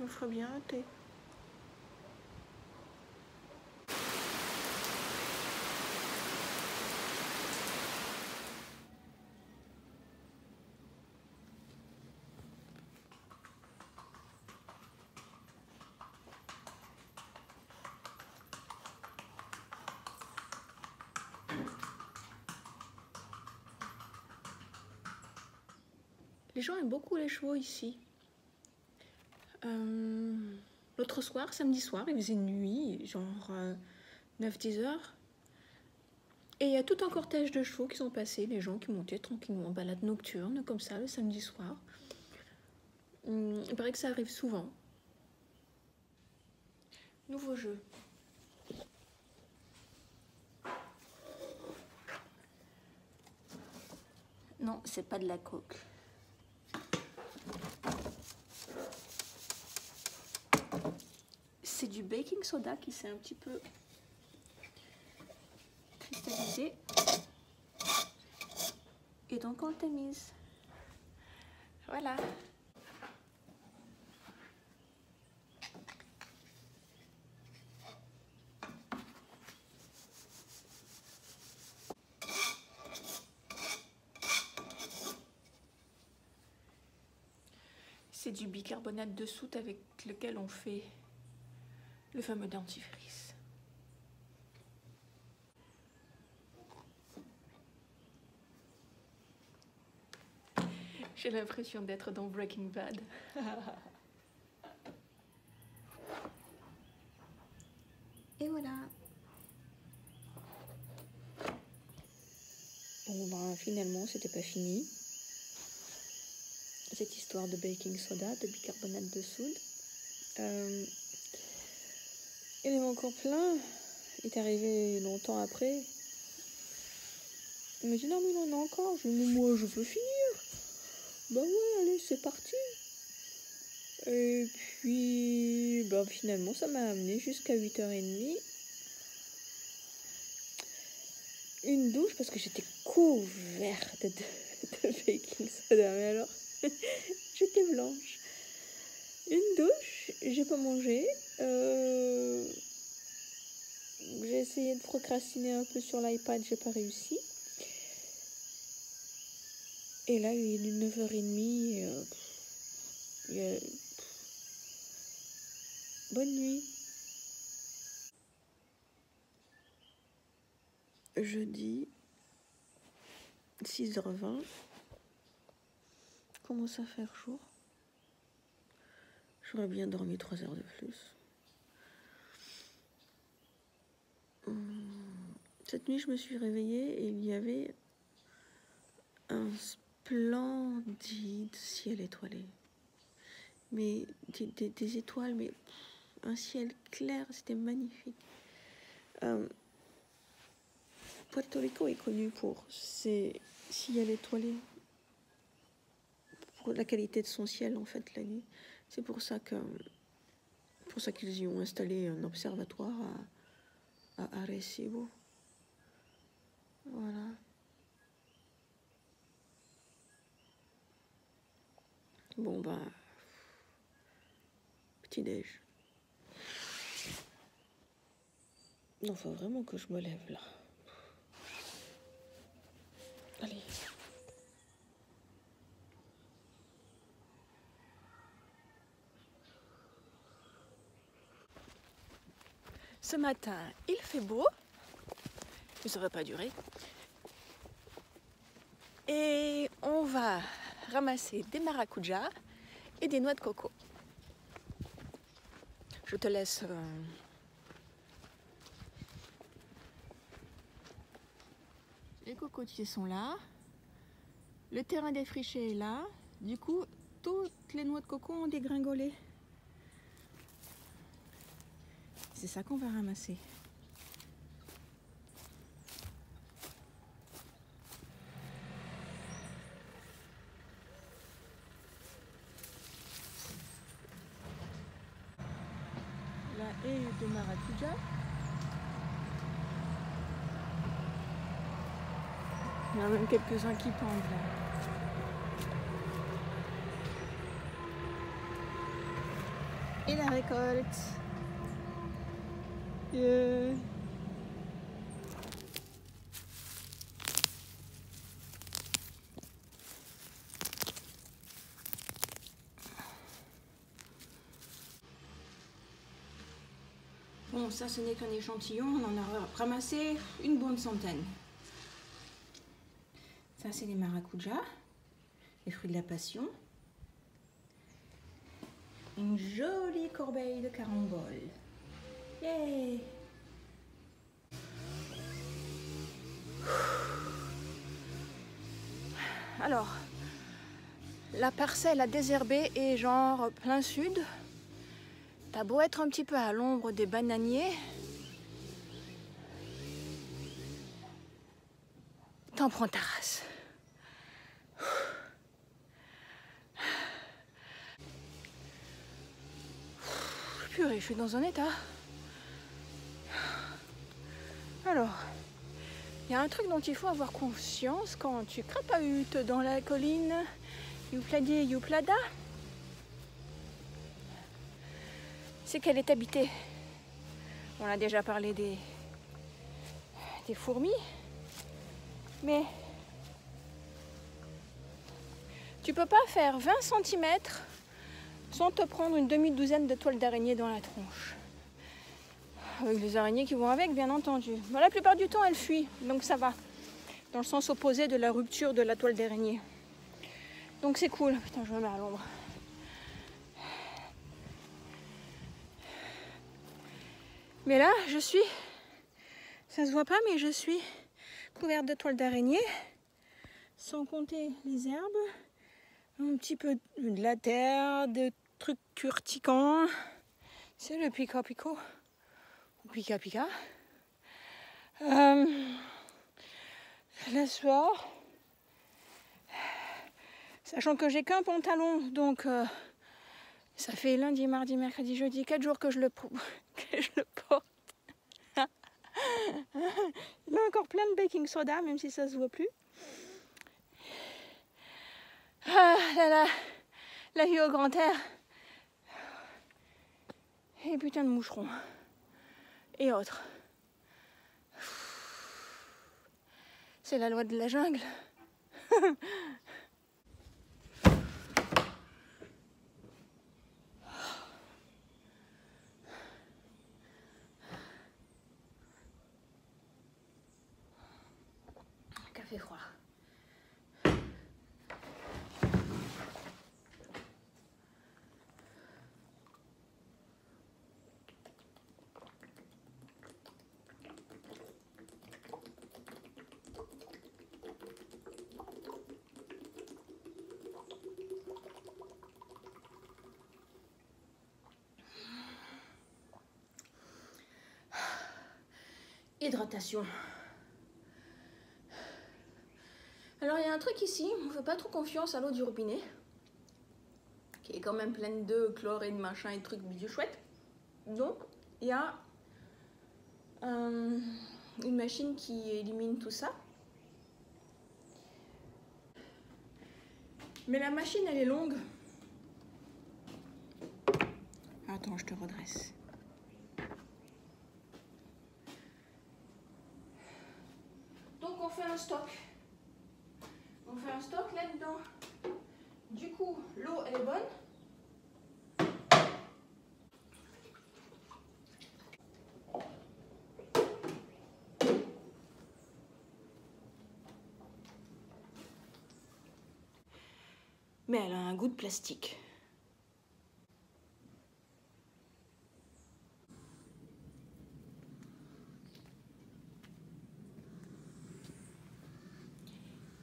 On ferait bien un thé. Les gens aiment beaucoup les chevaux ici. L'autre soir, samedi soir, il faisait nuit, genre 9-10 heures. Et il y a tout un cortège de chevaux qui sont passés, les gens qui montaient tranquillement en balade nocturne, comme ça, le samedi soir. Il paraît que ça arrive souvent. Nouveau jeu. Non, c'est pas de la coke. C'est du baking soda qui s'est un petit peu cristallisé. Et donc on le tamise. Voilà. C'est du bicarbonate de soude avec lequel on fait le fameux dentifrice. J'ai l'impression d'être dans Breaking Bad. Et voilà. Bon ben finalement c'était pas fini. Cette histoire de baking soda, de bicarbonate de soude. Il est encore plein. Il est arrivé longtemps après. Il me dit non mais il en a encore. Je dis mais moi je veux finir. Bah ouais allez c'est parti. Et puis bah finalement ça m'a amené jusqu'à 8h30. Une douche parce que j'étais couverte de baking soda. Mais alors J'étais blanche. Une douche, j'ai pas mangé. J'ai essayé de procrastiner un peu sur l'iPad, j'ai pas réussi. Et là, il est 9h30. Bonne nuit. Jeudi, 6h20. Commence à faire jour. J'aurais bien dormi 3 heures de plus. Cette nuit, je me suis réveillée et il y avait un splendide ciel étoilé. Mais des étoiles, mais un ciel clair, c'était magnifique. Puerto Rico est connu pour ses ciels étoilés, pour la qualité de son ciel en fait la nuit. C'est pour ça qu'ils y ont installé un observatoire à Arecibo. Voilà. Bon ben, petit déj. Non, faut vraiment que je me lève là. Allez. Ce matin, il fait beau, mais ça ne va pas durer. Et on va ramasser des maracujas et des noix de coco. Je te laisse... Les cocotiers sont là. Le terrain défriché est là. Du coup, toutes les noix de coco ont dégringolé. C'est ça qu'on va ramasser. La haie de maracuja. Il y en a même quelques-uns qui pendent là. Et la récolte. Bon, ça ce n'est qu'un échantillon, on en a ramassé une bonne centaine. Ça c'est les maracujas, les fruits de la passion. Une jolie corbeille de caramboles. Yay! Alors, la parcelle à désherber est genre plein sud. T'as beau être un petit peu à l'ombre des bananiers, t'en prends ta race. Purée, je suis dans un état. Alors, il y a un truc dont il faut avoir conscience quand tu crapahutes dans la colline Youpladier Youplada, c'est qu'elle est habitée. On a déjà parlé des fourmis, mais tu peux pas faire 20 cm sans te prendre une demi-douzaine de toiles d'araignée dans la tronche. Avec les araignées qui vont avec, bien entendu. Mais la plupart du temps, elles fuient, donc ça va. Dans le sens opposé de la rupture de la toile d'araignée. Donc c'est cool. Putain, je me mets à l'ombre. Mais là, je suis... Ça se voit pas, mais je suis couverte de toiles d'araignée. Sans compter les herbes. Un petit peu de la terre, de trucs urticants. C'est le pica-pico. Ou pica-pica. La sueur. Sachant que j'ai qu'un pantalon, donc ça fait lundi, mardi, mercredi, jeudi, 4 jours que je le porte. Il a encore plein de baking soda, même si ça se voit plus. Ah là là, la vie au grand air. Et putain de moucherons. Et autres. C'est la loi de la jungle. Café froid. Hydratation. Alors il y a un truc ici, on ne fait pas trop confiance à l'eau du robinet, qui est quand même pleine de chlore et de machin et de trucs bidus chouettes. Donc il y a une machine qui élimine tout ça. Mais la machine elle est longue. Attends, je te redresse. Donc on fait un stock. On fait un stock là-dedans. Du coup, l'eau elle est bonne. Mais elle a un goût de plastique.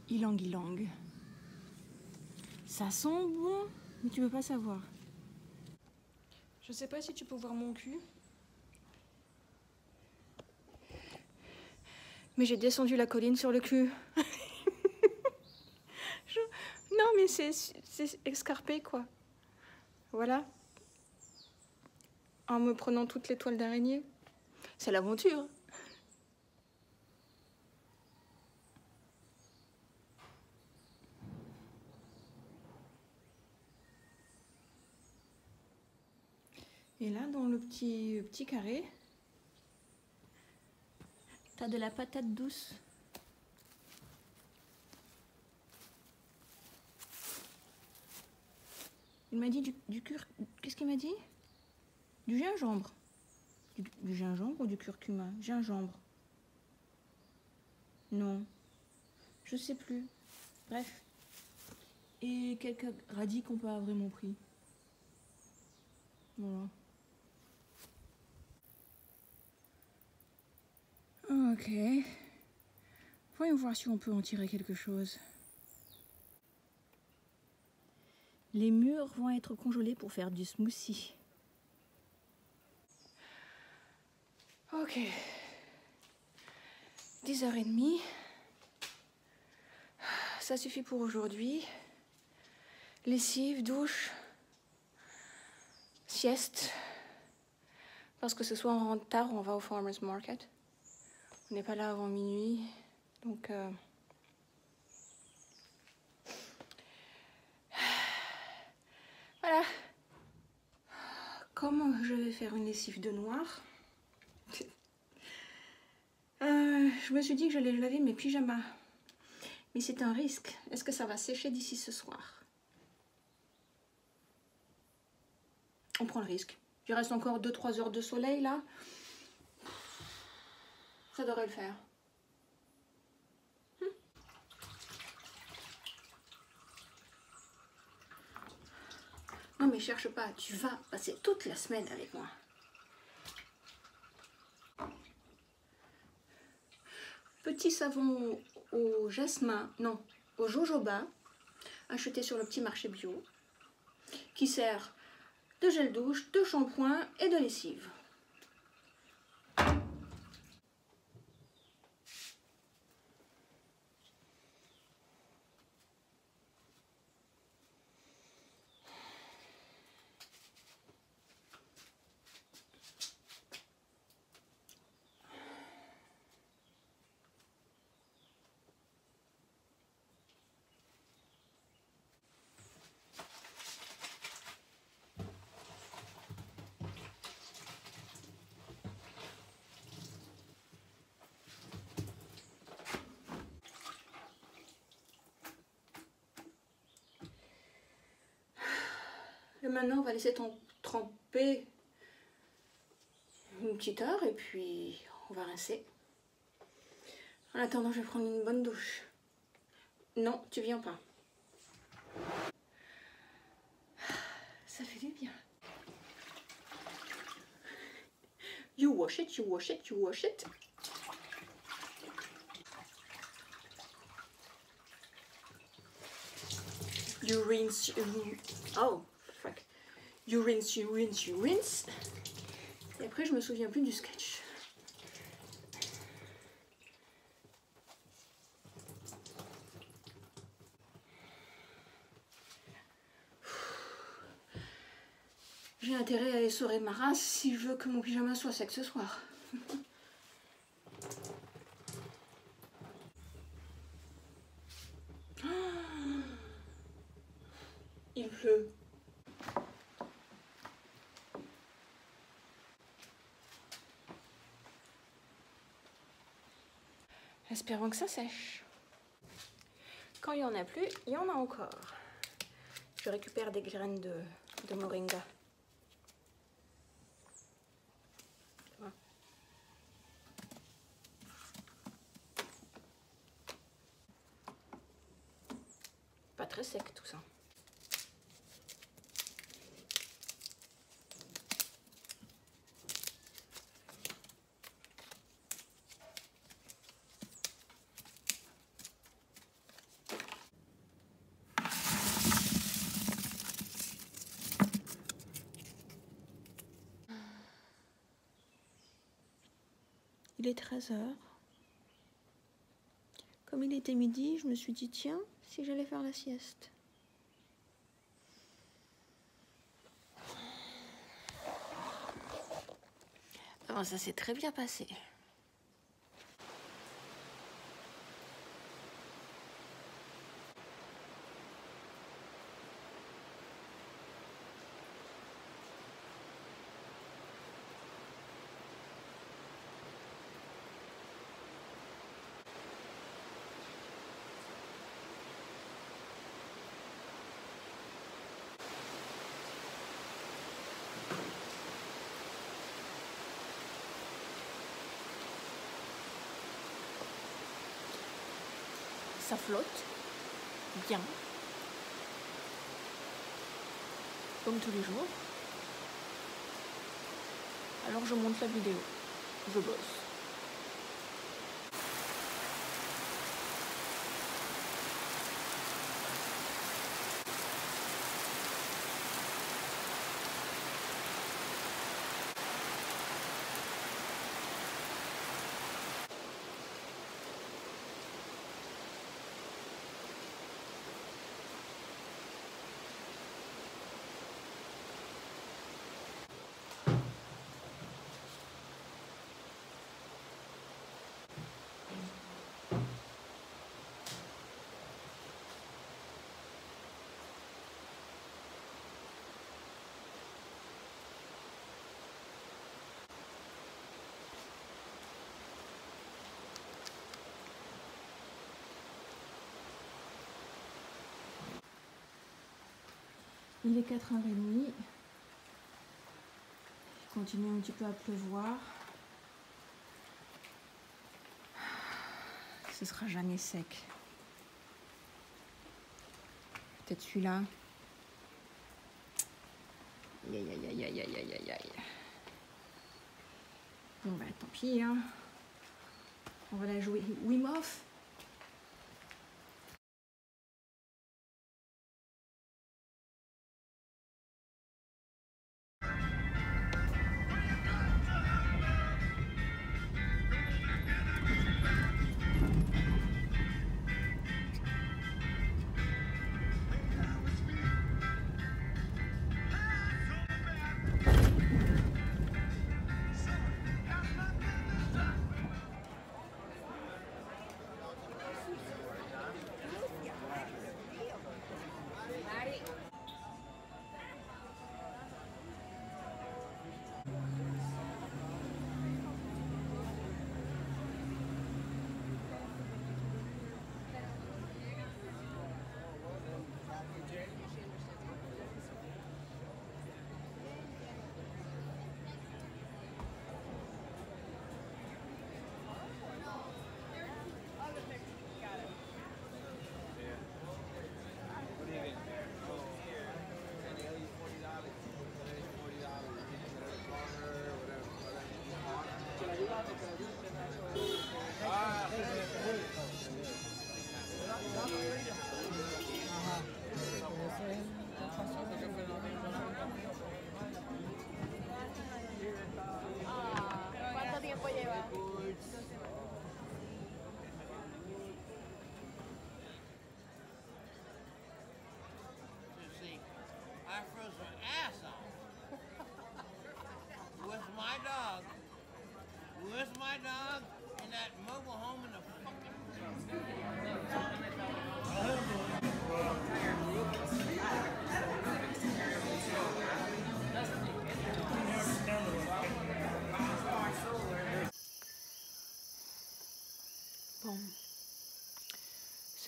Ylang ylang. Ça sent bon, mais tu peux pas savoir. Je sais pas si tu peux voir mon cul. Mais j'ai descendu la colline sur le cul. Non mais c'est escarpé quoi. Voilà. En me prenant toutes les toiles d'araignée. C'est l'aventure. Et là, dans le petit carré, t'as de la patate douce. Il m'a dit du qu'est-ce qu'il m'a dit? Du gingembre. Du gingembre ou du curcuma? Gingembre. Non. Je sais plus. Bref. Et quelques radis qu'on pas vraiment pris. Voilà. Ok. Voyons voir si on peut en tirer quelque chose. Les murs vont être congelés pour faire du smoothie. Ok. 10h30. Ça suffit pour aujourd'hui. Lessive, douche, sieste. Parce que ce soir on rentre tard, on va au Farmer's Market. On n'est pas là avant minuit. Donc... Voilà. Comme je vais faire une lessive de noir, je me suis dit que j'allais laver mes pyjamas. Mais c'est un risque. Est-ce que ça va sécher d'ici ce soir? On prend le risque. Il reste encore 2-3 heures de soleil là. Ça devrait le faire. Non mais cherche pas, tu vas passer toute la semaine avec moi. Petit savon au jasmin, non, au jojoba, acheté sur le petit marché bio, qui sert de gel douche, de shampoing et de lessive. Et maintenant, on va laisser tremper une petite heure et puis on va rincer. En attendant, je vais prendre une bonne douche. Non, tu viens pas. Ça fait du bien. You wash it, you wash it, you wash it. You rinse, oh, fuck. You rinse, you rinse, you rinse. Et après, je me souviens plus du sketch. J'ai intérêt à essorer ma race si je veux que mon pyjama soit sec ce soir. Il pleut. Espérons que ça sèche. Quand il n'y en a plus, il y en a encore. Je récupère des graines de moringa. Pas très sec tout ça. Il est 13 h. Comme il était midi, je me suis dit, tiens, si j'allais faire la sieste. Oh, ça s'est très bien passé. Ça flotte bien, comme tous les jours. Alors je monte la vidéo, je bosse. Il est 4h30. Il continue un petit peu à pleuvoir. Ce sera jamais sec. Peut-être celui-là. Aïe aïe aïe aïe aïe aïe aïe aïe. Bon bah tant pis hein. On va la jouer Wim Hof.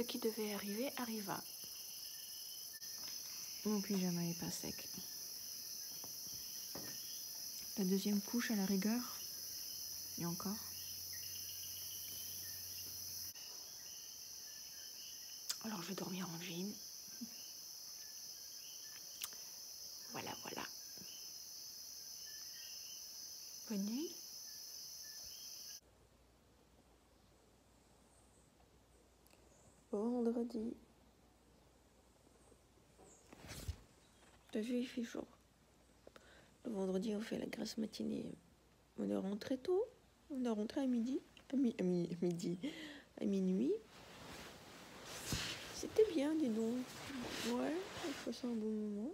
qui devait arriver arriva. Mon pyjama n'est pas sec. La deuxième couche à la rigueur, et encore. Alors je vais dormir en jean. Voilà, voilà. Bonne nuit. Vendredi. T'as vu, il fait jour. Le vendredi, on fait la grasse matinée. On est rentré tôt. On est rentré à midi. À minuit. C'était bien, dis donc. Ouais, on passait un bon moment.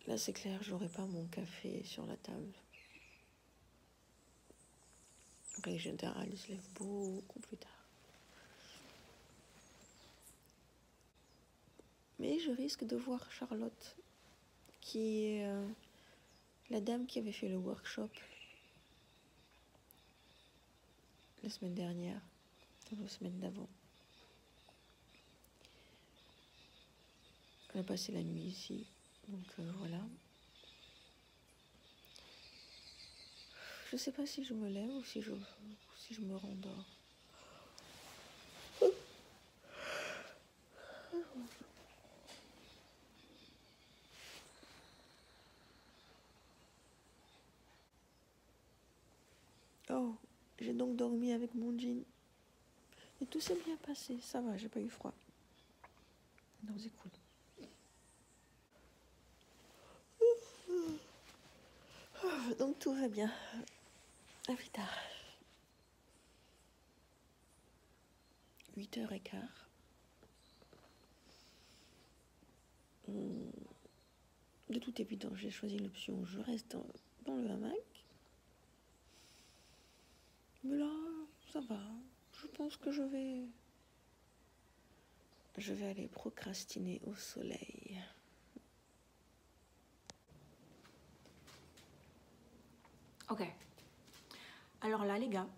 Là, c'est clair, j'aurai pas mon café sur la table. En règle générale, il se lève beaucoup plus tard. Mais je risque de voir Charlotte, qui est la dame qui avait fait le workshop la semaine dernière, dans la semaine d'avant. Elle a passé la nuit ici, donc voilà. Je sais pas si je me lève ou si je me rendors. Oh, j'ai donc dormi avec mon jean. Et tout s'est bien passé, ça va, j'ai pas eu froid. Non, c'est cool. Donc tout va bien. À plus tard. 8h15. De toute évidence, j'ai choisi l'option je reste dans le hamac. Mais là, ça va. Je pense que je vais aller procrastiner au soleil. Ok. Alors là, les gars,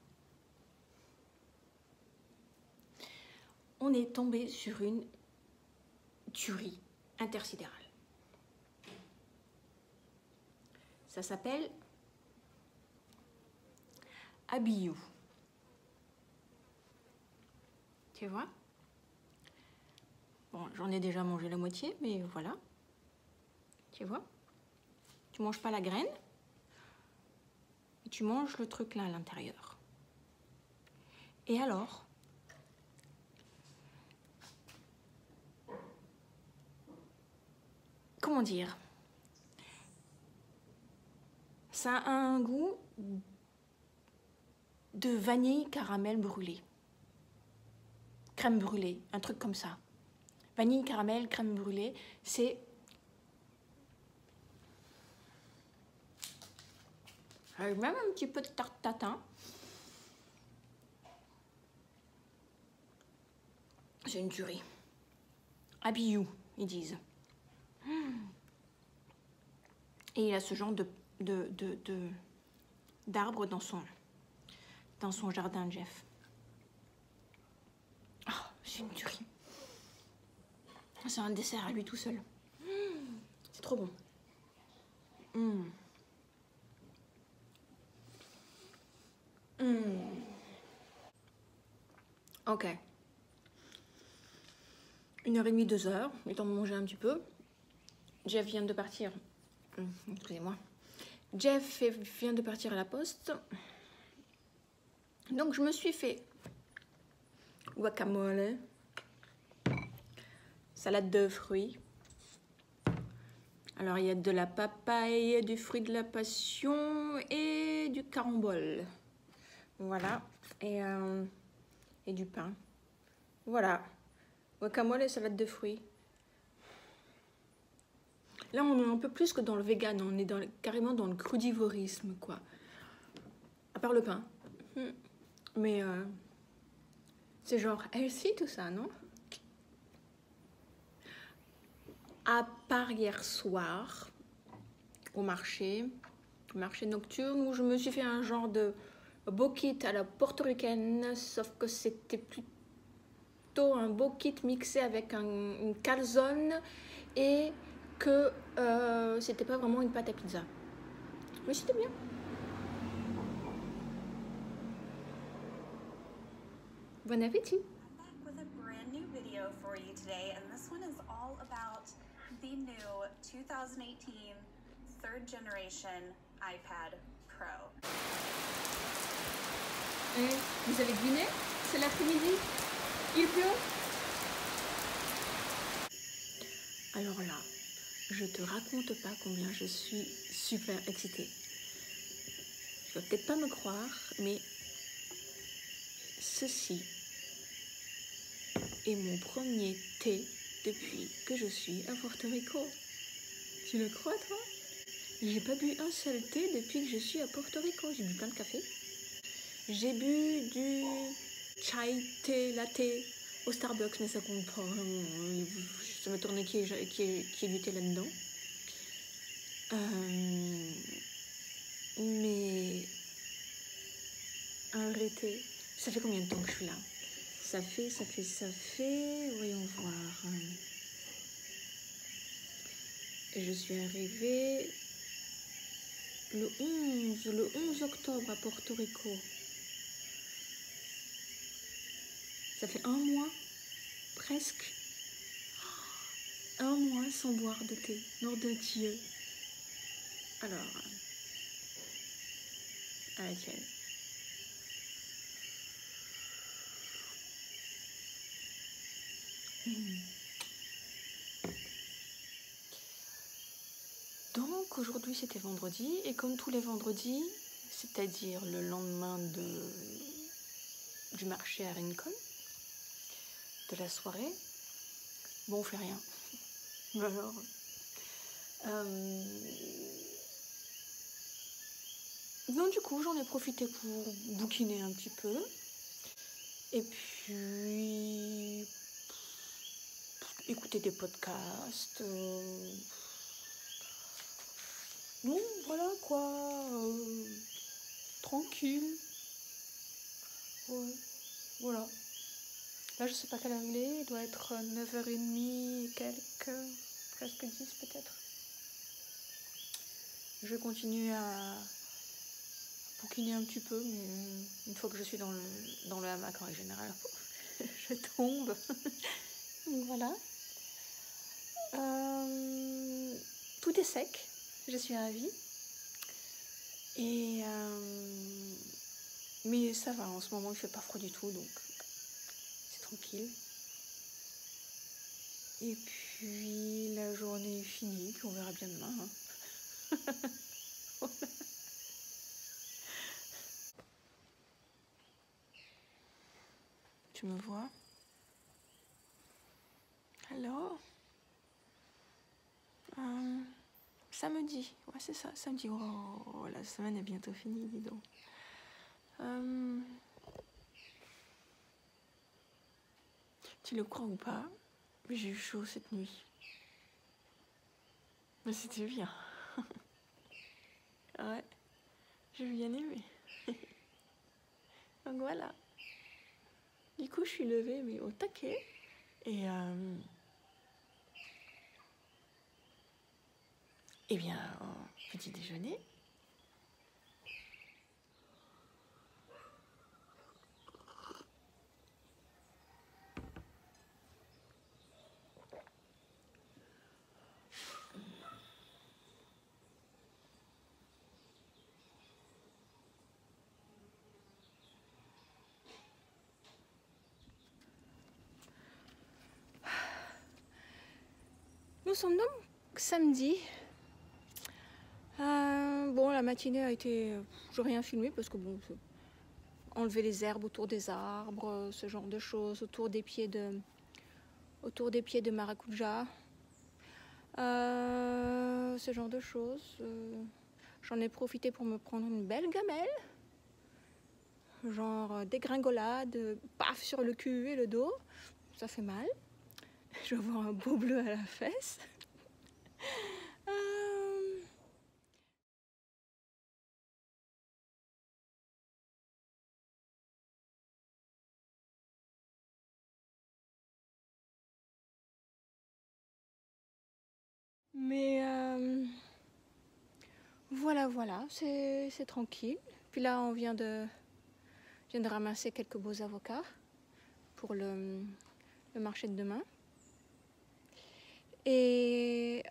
on est tombé sur une tuerie intersidérale. Ça s'appelle Habilloux. Tu vois? Bon, j'en ai déjà mangé la moitié, mais voilà. Tu vois? Tu manges pas la graine, et tu manges le truc là à l'intérieur. Et alors, comment dire? Ça a un goût de vanille caramel brûlé. Crème brûlée, un truc comme ça. Vanille, caramel, crème brûlée, c'est... Même un petit peu de tarte tatin. C'est une tuerie. Habilloux, ils disent. Et il a ce genre d'arbre dans son jardin, Jeff. Oh, c'est une tuerie. C'est un dessert à lui tout seul. C'est trop bon. Ok. 1h30, 2h, le temps de manger un petit peu. Jeff vient de partir. Excusez-moi. Jeff vient de partir à la poste. Donc je me suis fait guacamole, salade de fruits. Alors il y a de la papaye, du fruit de la passion et du carambole. Voilà. Et du pain. Voilà. Guacamole et salade de fruits. Là, on est un peu plus que dans le vegan. On est carrément dans le crudivorisme, quoi. À part le pain. Mais c'est genre healthy tout ça, non? À part hier soir, au marché nocturne, où je me suis fait un genre de beau kit à la portoricaine, sauf que c'était plutôt un beau kit mixé avec une calzone et que c'était pas vraiment une pâte à pizza. Mais c'était bien. Bon appétit! I'm back with a brand new video for you today, and this one is all about the new 2018 third generation iPad Pro. Et vous avez deviné? C'est l'après-midi? Il pleut? Alors là, je te raconte pas combien je suis super excitée. Tu vas peut-être pas me croire, mais ceci est mon premier thé depuis que je suis à Porto Rico. Tu le crois, toi? J'ai pas bu un seul thé depuis que je suis à Porto Rico. J'ai bu plein de café. J'ai bu du chai thé latte au Starbucks, mais ça compte pas. Ça m'a tourné qui est du thé là-dedans. Mais un vrai thé. Ça fait combien de temps que je suis là? Ça fait, voyons voir. Et je suis arrivée le 11 octobre à Porto Rico. Ça fait un mois, presque. Un mois sans boire de thé. Nom de Dieu. Alors, à la tienne. Donc aujourd'hui c'était vendredi et comme tous les vendredis, c'est-à-dire le lendemain du marché à Rincon, de la soirée, bon on fait rien. Alors, donc du coup j'en ai profité pour bouquiner un petit peu et puis écouter des podcasts. Non, voilà quoi, tranquille. Ouais, voilà. Là, je sais pas quelle heure il doit être 9h30 et quelques, presque 10 peut-être. Je vais continuer à bouquiner un petit peu, mais une fois que je suis dans le hamac en général, je tombe. Donc voilà. Tout est sec, je suis ravie. Et mais ça va, en ce moment il fait pas froid du tout, donc c'est tranquille. Et puis la journée est finie, puis on verra bien demain. Hein. Voilà. Tu me vois? Alors samedi, ouais c'est ça, samedi. Oh, la semaine est bientôt finie, dis donc. Tu le crois ou pas, j'ai eu chaud cette nuit. Mais c'était bien. Ouais, j'ai bien aimé. Donc voilà. Du coup, je suis levée, mais au taquet. Et eh bien, petit déjeuner. Nous sommes donc samedi. Bon, la matinée a été... Je n'ai rien filmé parce que bon... Enlever les herbes autour des arbres, ce genre de choses, autour des pieds de maracuja. Ce genre de choses. J'en ai profité pour me prendre une belle gamelle. Genre dégringolade, paf sur le cul et le dos. Ça fait mal. Je vais avoir un beau bleu à la fesse. Mais voilà, c'est tranquille. Puis là, on vient de ramasser quelques beaux avocats pour le marché de demain. Et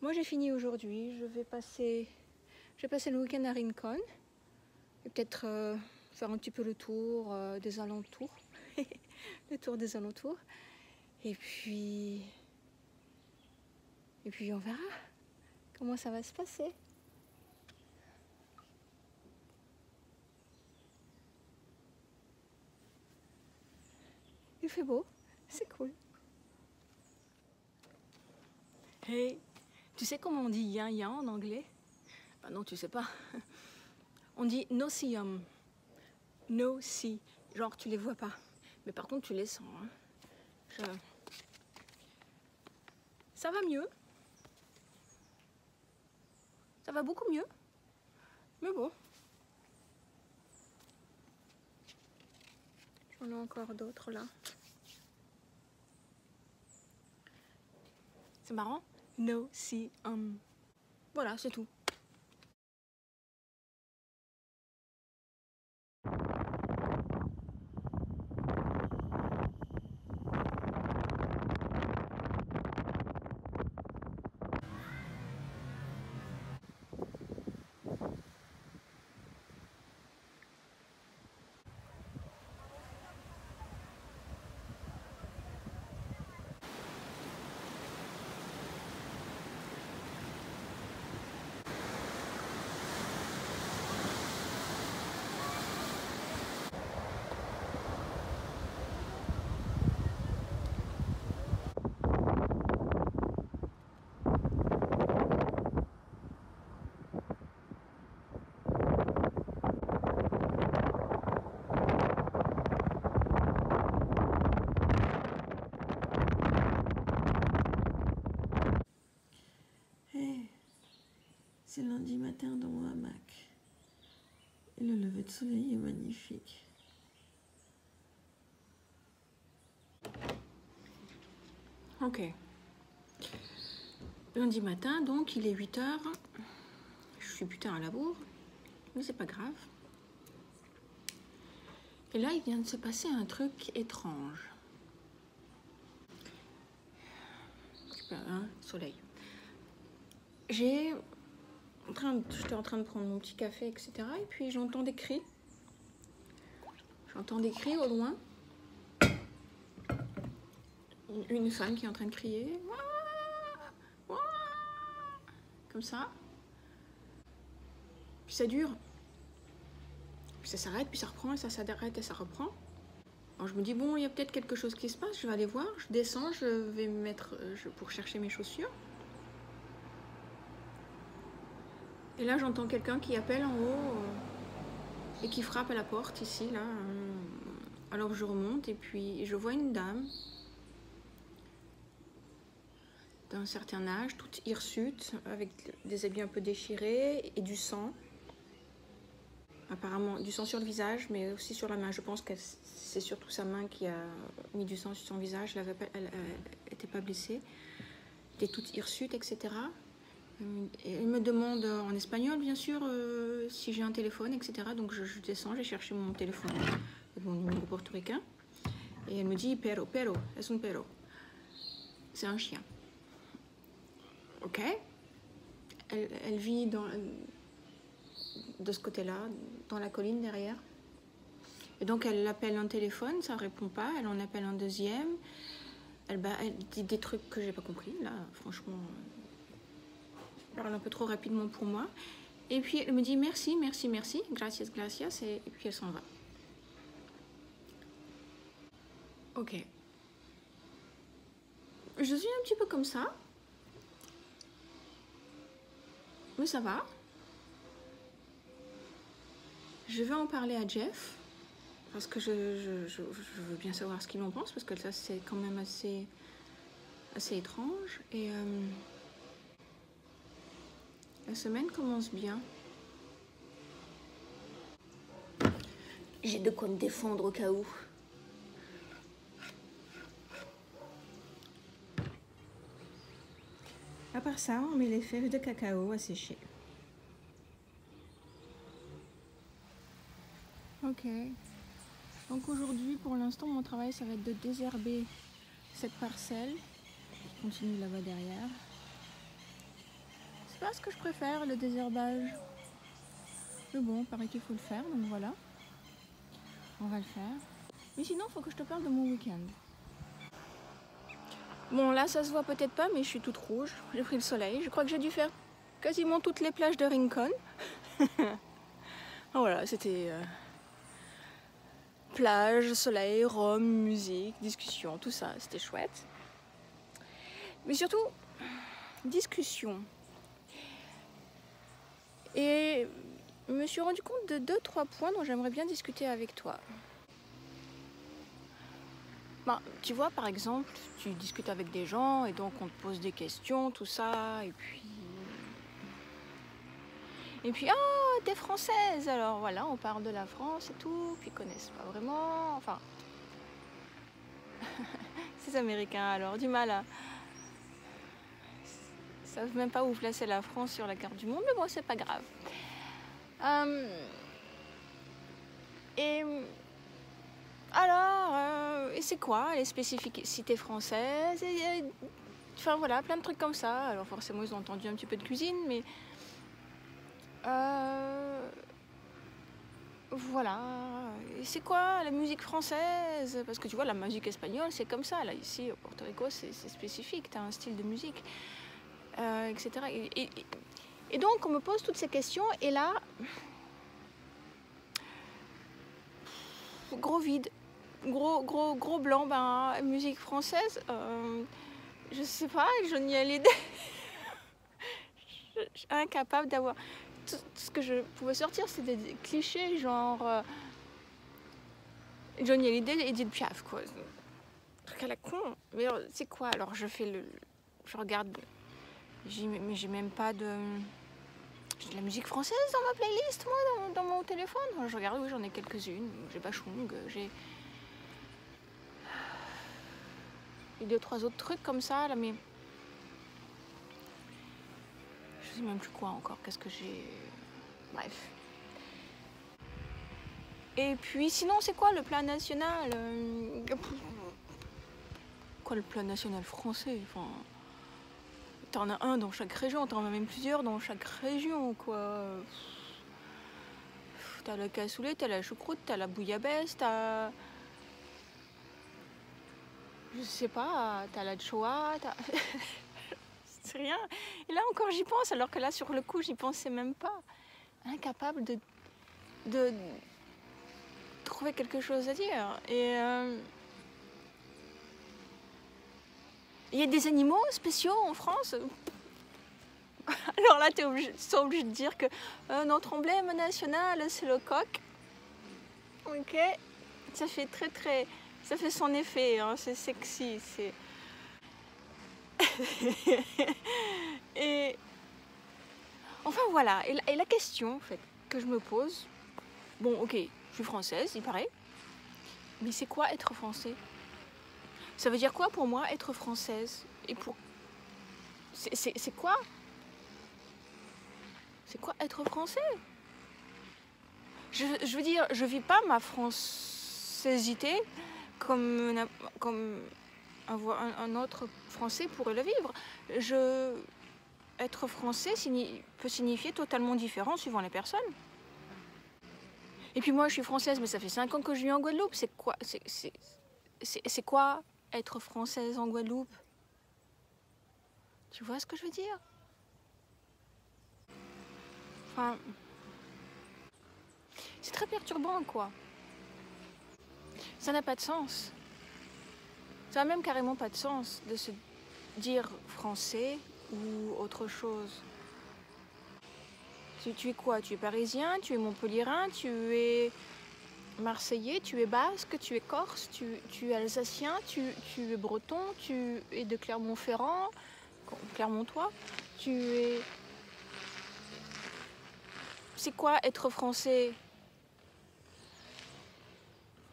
moi, j'ai fini aujourd'hui. Je vais passer le week-end à Rincon. Et peut-être faire un petit peu le tour des alentours. Le tour des alentours. Et puis on verra comment ça va se passer. Il fait beau, c'est cool. Hey, tu sais comment on dit yin en anglais? Bah non, tu sais pas. On dit no see no see, genre tu les vois pas. Mais par contre tu les sens. Hein. Ça va mieux. Ça va beaucoup mieux. Mais bon. J'en ai encore d'autres là. C'est marrant. No see Voilà, c'est tout. C'est lundi matin dans mon hamac. Et le lever de soleil est magnifique. Ok. Lundi matin, donc il est 8 h. Je suis putain à la bourre, mais c'est pas grave. Et là, il vient de se passer un truc étrange. Hein, soleil. J'étais en train de prendre mon petit café, etc. Et puis j'entends des cris. J'entends des cris au loin. Une femme qui est en train de crier. Comme ça. Puis ça dure. Puis ça s'arrête, puis ça reprend, et ça s'arrête, et ça reprend. Alors je me dis, bon, il y a peut-être quelque chose qui se passe, je vais aller voir. Je descends, je vais me mettre pour chercher mes chaussures. Et là, j'entends quelqu'un qui appelle en haut et qui frappe à la porte, ici, là. Alors je remonte, et puis je vois une dame d'un certain âge, toute hirsute, avec des habits un peu déchirés et du sang. Apparemment, du sang sur le visage, mais aussi sur la main. Je pense que c'est surtout sa main qui a mis du sang sur son visage. Elle n'était pas blessée. Elle était toute hirsute, etc. Elle me demande en espagnol, bien sûr, si j'ai un téléphone, etc. Donc je descends, j'ai cherché mon téléphone, mon numéro portoricain. Et elle me dit, pero, es un pero. C'est un chien. Ok. Elle vit de ce côté-là, dans la colline derrière. Et donc elle appelle un téléphone, ça ne répond pas, elle en appelle un deuxième. Elle dit des trucs que j'ai pas compris, là, franchement. Elle parle un peu trop rapidement pour moi. Et puis elle me dit merci, gracias, et puis elle s'en va. Ok. Je suis un petit peu comme ça. Mais ça va. Je vais en parler à Jeff, parce que je veux bien savoir ce qu'il en pense, parce que ça c'est quand même assez étrange. Et la semaine commence bien. J'ai de quoi me défendre au cas où. À part ça, on met les fèves de cacao à sécher. Ok. Donc aujourd'hui, pour l'instant, mon travail, ça va être de désherber cette parcelle. Je continue là-bas derrière. C'est pas ce que je préfère, le désherbage. Mais bon, il paraît qu'il faut le faire, donc voilà. On va le faire. Mais sinon, il faut que je te parle de mon week-end. Bon, là, ça se voit peut-être pas, mais je suis toute rouge. J'ai pris le soleil. Je crois que j'ai dû faire quasiment toutes les plages de Rincon. Voilà, c'était plage, soleil, rhum, musique, discussion, tout ça. C'était chouette. Mais surtout, discussion. Et je me suis rendu compte de 2-3 points dont j'aimerais bien discuter avec toi. Ben, tu vois, par exemple, tu discutes avec des gens et donc on te pose des questions, tout ça, et puis ah, t'es française, alors voilà, on parle de la France et tout, puis ils connaissent pas vraiment, enfin, ces Américains, alors, du mal à... Ils savent même pas où placer la France sur la carte du monde, mais bon, c'est pas grave. Et alors, et c'est quoi les spécificités françaises enfin voilà, plein de trucs comme ça. Alors forcément, ils ont entendu un petit peu de cuisine, mais voilà. Et c'est quoi la musique française? Parce que tu vois, la musique espagnole, c'est comme ça. Là, ici, au Porto Rico, c'est spécifique. Tu as un style de musique, etc. Et donc, on me pose toutes ces questions, et là, gros vide. Gros blanc, ben, musique française, je sais pas, Johnny Hallyday. Je suis incapable d'avoir... Tout ce que je pouvais sortir, c'était des clichés, genre Johnny Hallyday et Edith Piaf, quoi. Truc à la con. Mais c'est quoi? Alors je regarde, mais j'ai même pas de... J'ai de la musique française dans ma playlist, moi, dans mon téléphone. Je regarde, oui, j'en ai quelques-unes. J'ai Bachung, j'ai... Et 2-3 autres trucs comme ça, là, mais... Je sais même plus quoi encore, qu'est-ce que j'ai... Bref. Et puis, sinon, c'est quoi le plat national? Quoi, le plat national français? Enfin... T'en as un dans chaque région, t'en as même plusieurs dans chaque région, quoi. T'as le cassoulet, t'as la choucroute, t'as la bouillabaisse, t'as... Je sais pas, t'as la choua, t'as... C'est rien. Et là encore j'y pense, alors que là sur le coup j'y pensais même pas. Incapable de trouver quelque chose à dire. Et il y a des animaux spéciaux en France. Alors là t'es obligé de dire que notre emblème national c'est le coq. Ok, ça fait ça fait son effet, hein. C'est sexy, c'est... Et enfin voilà, et la question en fait que je me pose, bon ok, je suis française, il paraît, mais c'est quoi être français? Ça veut dire quoi pour moi être française? Et pour... C'est quoi? C'est quoi être français? Je veux dire, je vis pas ma françaisité comme un autre Français pourrait le vivre. Être français peut signifier totalement différent suivant les personnes. Et puis moi, je suis française, mais ça fait 5 ans que je vis en Guadeloupe. C'est quoi être française en Guadeloupe? Tu vois ce que je veux dire? Enfin, c'est très perturbant, quoi. Ça n'a pas de sens. Ça n'a même carrément pas de sens de se dire français ou autre chose. Tu es quoi? Tu es parisien, tu es montpelliérain, tu es marseillais, tu es basque, tu es corse, tu es alsacien, tu es breton, tu es de Clermont-Ferrand, Clermontois, tu es... C'est quoi être français?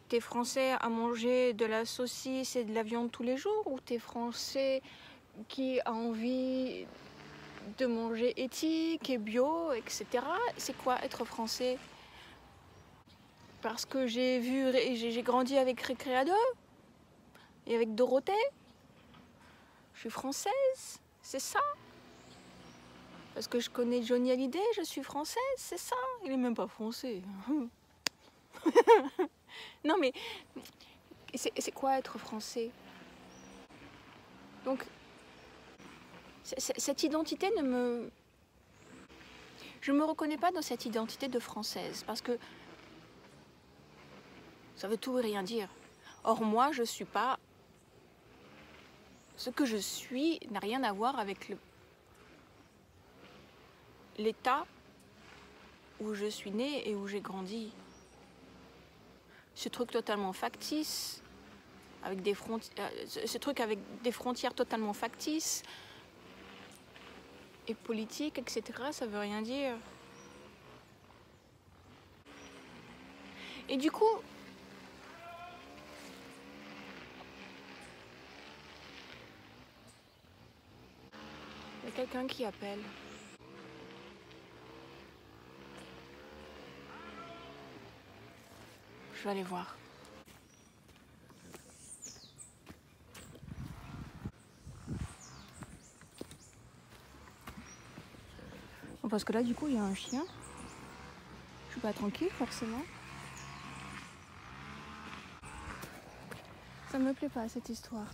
T'es français à manger de la saucisse et de la viande tous les jours, ou t'es français qui a envie de manger éthique et bio, etc. C'est quoi être français? Parce que j'ai grandi avec Récréa 2 et avec Dorothée. Je suis française, c'est ça. Parce que je connais Johnny Hallyday, je suis française, c'est ça. Il est même pas français. Non mais, c'est quoi être français? Donc, cette identité je ne me reconnais pas dans cette identité de française, parce que ça veut tout et rien dire. Or moi, je suis pas... Ce que je suis n'a rien à voir avec l'état où je suis née et où j'ai grandi. Ce truc totalement factice, avec ce truc avec des frontières totalement factices et politiques, etc., ça veut rien dire. Et du coup, il y a quelqu'un qui appelle. Je vais aller voir. Parce que là, du coup, il y a un chien. Je suis pas tranquille, forcément. Ça me plaît pas, cette histoire.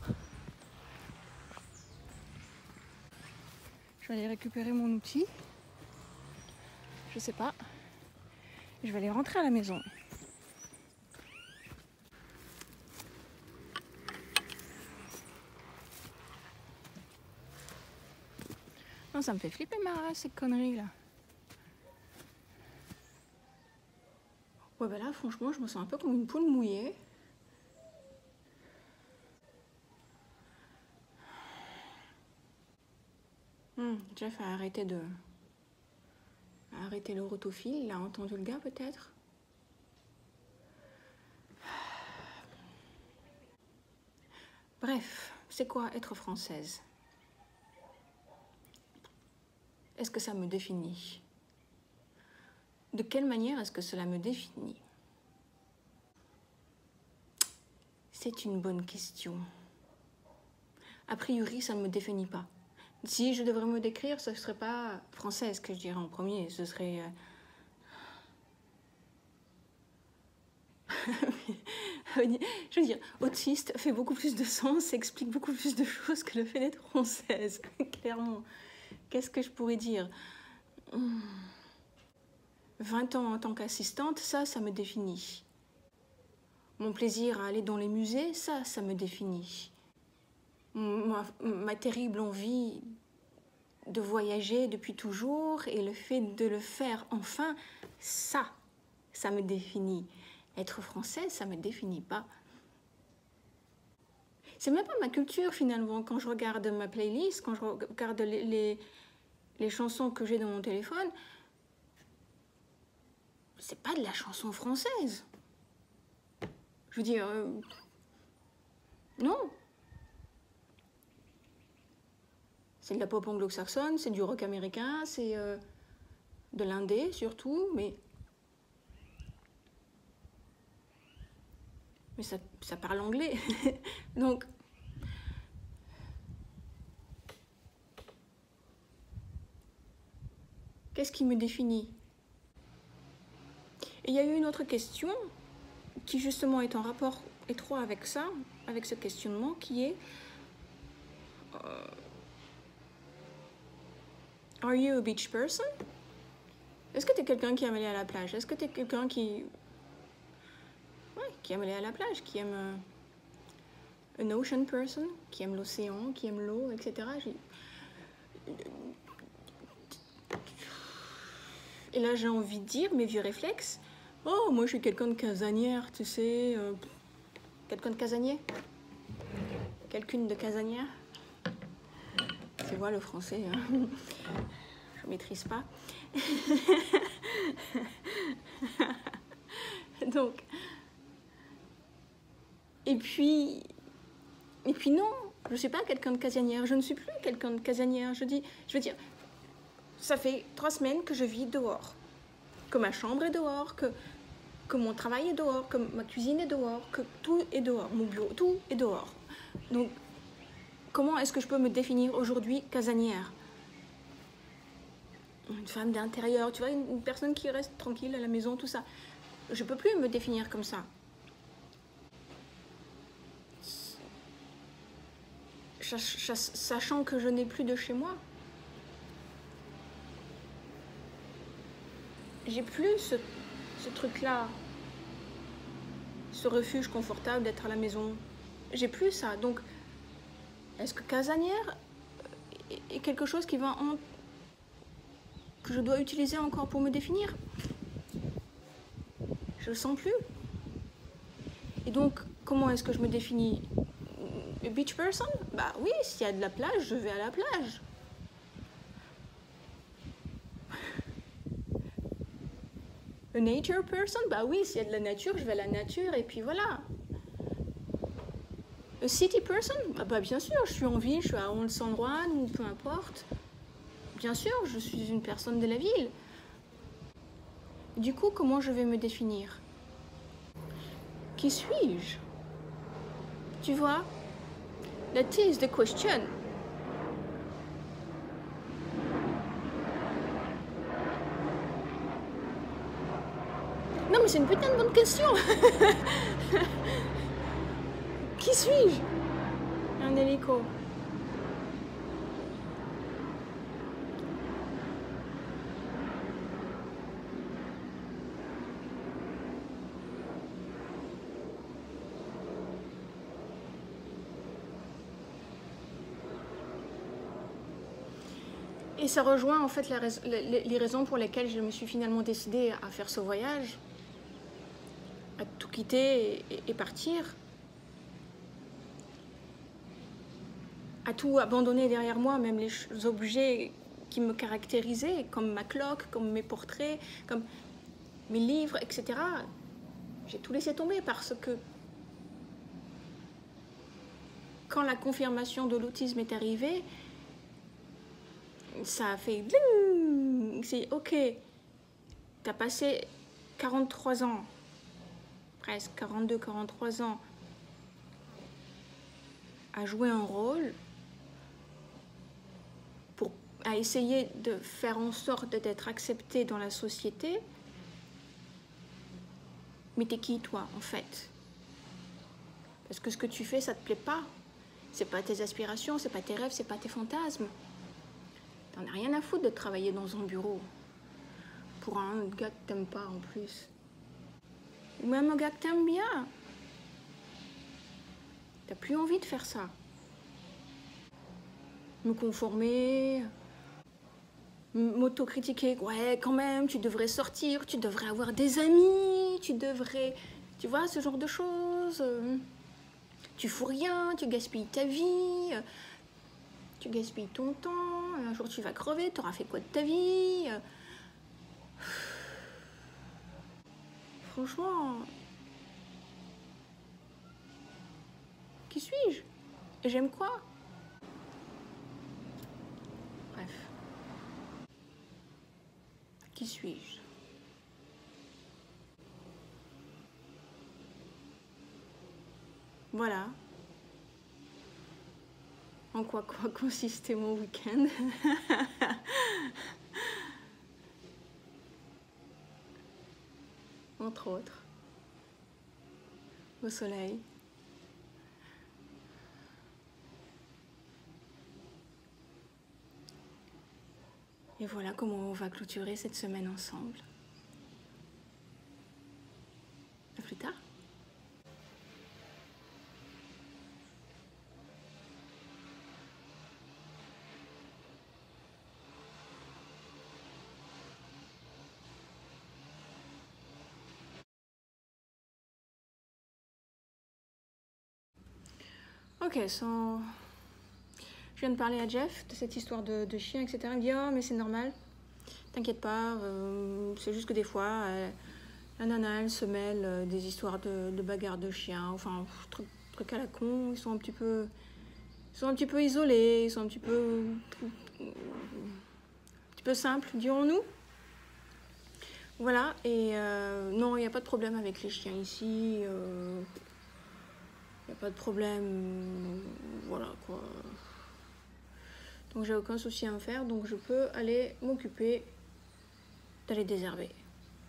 Je vais aller récupérer mon outil. Je sais pas. Je vais aller rentrer à la maison. Non, ça me fait flipper ma race, ces conneries là. Ouais, bah là, franchement, je me sens un peu comme une poule mouillée. Jeff a arrêté le rotophile, il a entendu le gars peut-être. Bref, c'est quoi être française? Est-ce que ça me définit? De quelle manière est-ce que cela me définit? C'est une bonne question. A priori, ça ne me définit pas. Si je devrais me décrire, ce ne serait pas française que je dirais en premier, ce serait... Je veux dire, autiste fait beaucoup plus de sens, explique beaucoup plus de choses que le fait d'être française, clairement. Qu'est-ce que je pourrais dire? 20 ans en tant qu'assistante, ça me définit. Mon plaisir à aller dans les musées, ça me définit. Ma terrible envie de voyager depuis toujours et le fait de le faire enfin, ça me définit. Être française, ça me définit pas. C'est même pas ma culture finalement. Quand je regarde ma playlist, quand je regarde les chansons que j'ai dans mon téléphone, c'est pas de la chanson française. Je veux dire, non. C'est de la pop anglo-saxonne, c'est du rock américain, c'est de l'indé surtout, mais ça parle anglais. Donc, qu'est-ce qui me définit? Et il y a eu une autre question qui justement est en rapport étroit avec ça, avec ce questionnement, qui est Are you a beach person? Est-ce que tu es quelqu'un qui aime aller à la plage? Est-ce que tu es quelqu'un qui aime aller à la plage, qui aime an ocean person, qui aime l'océan, qui aime l'eau, etc. Et là, j'ai envie de dire, mes vieux réflexes, oh, moi, je suis quelqu'un de casanière, tu sais, quelqu'un de casanier, quelqu'une de casanière. Tu vois, le français, hein. Je maîtrise pas. Donc, et puis non, je suis pas quelqu'un de casanière, je ne suis plus quelqu'un de casanière. Je veux dire, ça fait 3 semaines que je vis dehors. Que ma chambre est dehors, que mon travail est dehors, que ma cuisine est dehors, que tout est dehors, mon bureau, tout est dehors. Donc, comment est-ce que je peux me définir aujourd'hui casanière? Une femme d'intérieur, tu vois, une personne qui reste tranquille à la maison, tout ça. Je ne peux plus me définir comme ça. Sachant que je n'ai plus de chez moi. J'ai plus ce truc-là, ce refuge confortable d'être à la maison. J'ai plus ça. Donc, est-ce que casanière est quelque chose qui va que je dois utiliser encore pour me définir? Je le sens plus. Et donc, comment est-ce que je me définis? A beach person? Bah oui, s'il y a de la plage, je vais à la plage. A nature person? Bah oui, s'il y a de la nature, je vais à la nature et puis voilà. A city person? Bah bien sûr, je suis en ville, je suis à Old San Juan ou peu importe. Bien sûr, je suis une personne de la ville. Du coup, comment je vais me définir? Qui suis-je? Tu vois? That is the question. Non, mais c'est une putain de bonne question. Qui suis-je? Un hélico. Et ça rejoint en fait les raisons pour lesquelles je me suis finalement décidée à faire ce voyage, à tout quitter et partir, à tout abandonner derrière moi, même les objets qui me caractérisaient, comme ma cloque, comme mes portraits, comme mes livres, etc. J'ai tout laissé tomber parce que quand la confirmation de l'autisme est arrivée, ça a fait... C'est ok, t'as passé 43 ans, presque 42, 43 ans, à jouer un rôle, à essayer de faire en sorte d'être accepté dans la société. Mais t'es qui, toi, en fait? Parce que ce que tu fais, ça te plaît pas. C'est pas tes aspirations, c'est pas tes rêves, c'est pas tes fantasmes. T'en as rien à foutre de travailler dans un bureau pour un gars que t'aimes pas en plus. Ou même un gars que t'aimes bien. T'as plus envie de faire ça. Me conformer, m'autocritiquer. Ouais, quand même, tu devrais sortir, tu devrais avoir des amis, tu devrais... Tu vois, ce genre de choses. Tu fous rien, tu gaspilles ta vie, tu gaspilles ton temps. Un jour, tu vas crever, t'auras fait quoi de ta vie? Franchement... Qui suis-je? Et j'aime quoi? Bref. Qui suis-je? Voilà. En quoi consistait mon week-end? Entre autres. Au soleil. Et voilà comment on va clôturer cette semaine ensemble. À plus tard. Ok, je viens de parler à Jeff de cette histoire de chien, etc. Il me dit « Oh, mais c'est normal, t'inquiète pas, c'est juste que des fois, la nana, elle se mêle des histoires de bagarres de chiens, enfin, truc à la con, ils sont un petit peu isolés, ils sont un petit peu peu simple, dirons-nous. Voilà, et non, il n'y a pas de problème avec les chiens ici. Il n'y a pas de problème, voilà quoi. Donc j'ai aucun souci à me faire, donc je peux aller m'occuper d'aller désherber.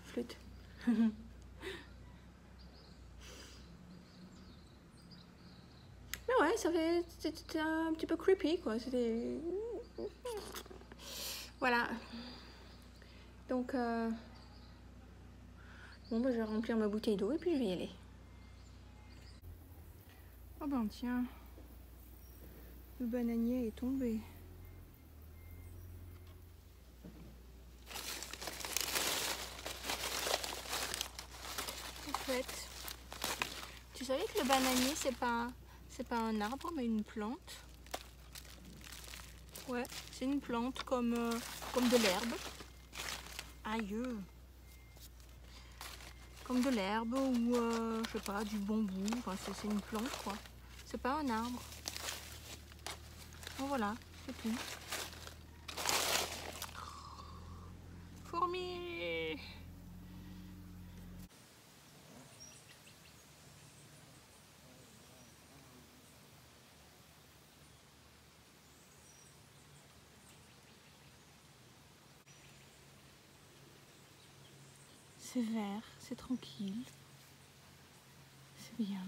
Flûte. Mais ouais, c'était un petit peu creepy quoi. C'était. Voilà. Donc bon bah je vais remplir ma bouteille d'eau et puis je vais y aller. Oh ben tiens, le bananier est tombé. En fait, tu savais que le bananier c'est pas un arbre mais une plante. Ouais, c'est une plante comme de l'herbe. Aïe. Comme de l'herbe ou je sais pas, du bambou. Enfin, c'est une plante quoi. C'est pas un arbre. Bon voilà, c'est tout. Fourmis. C'est vert, c'est tranquille. C'est bien.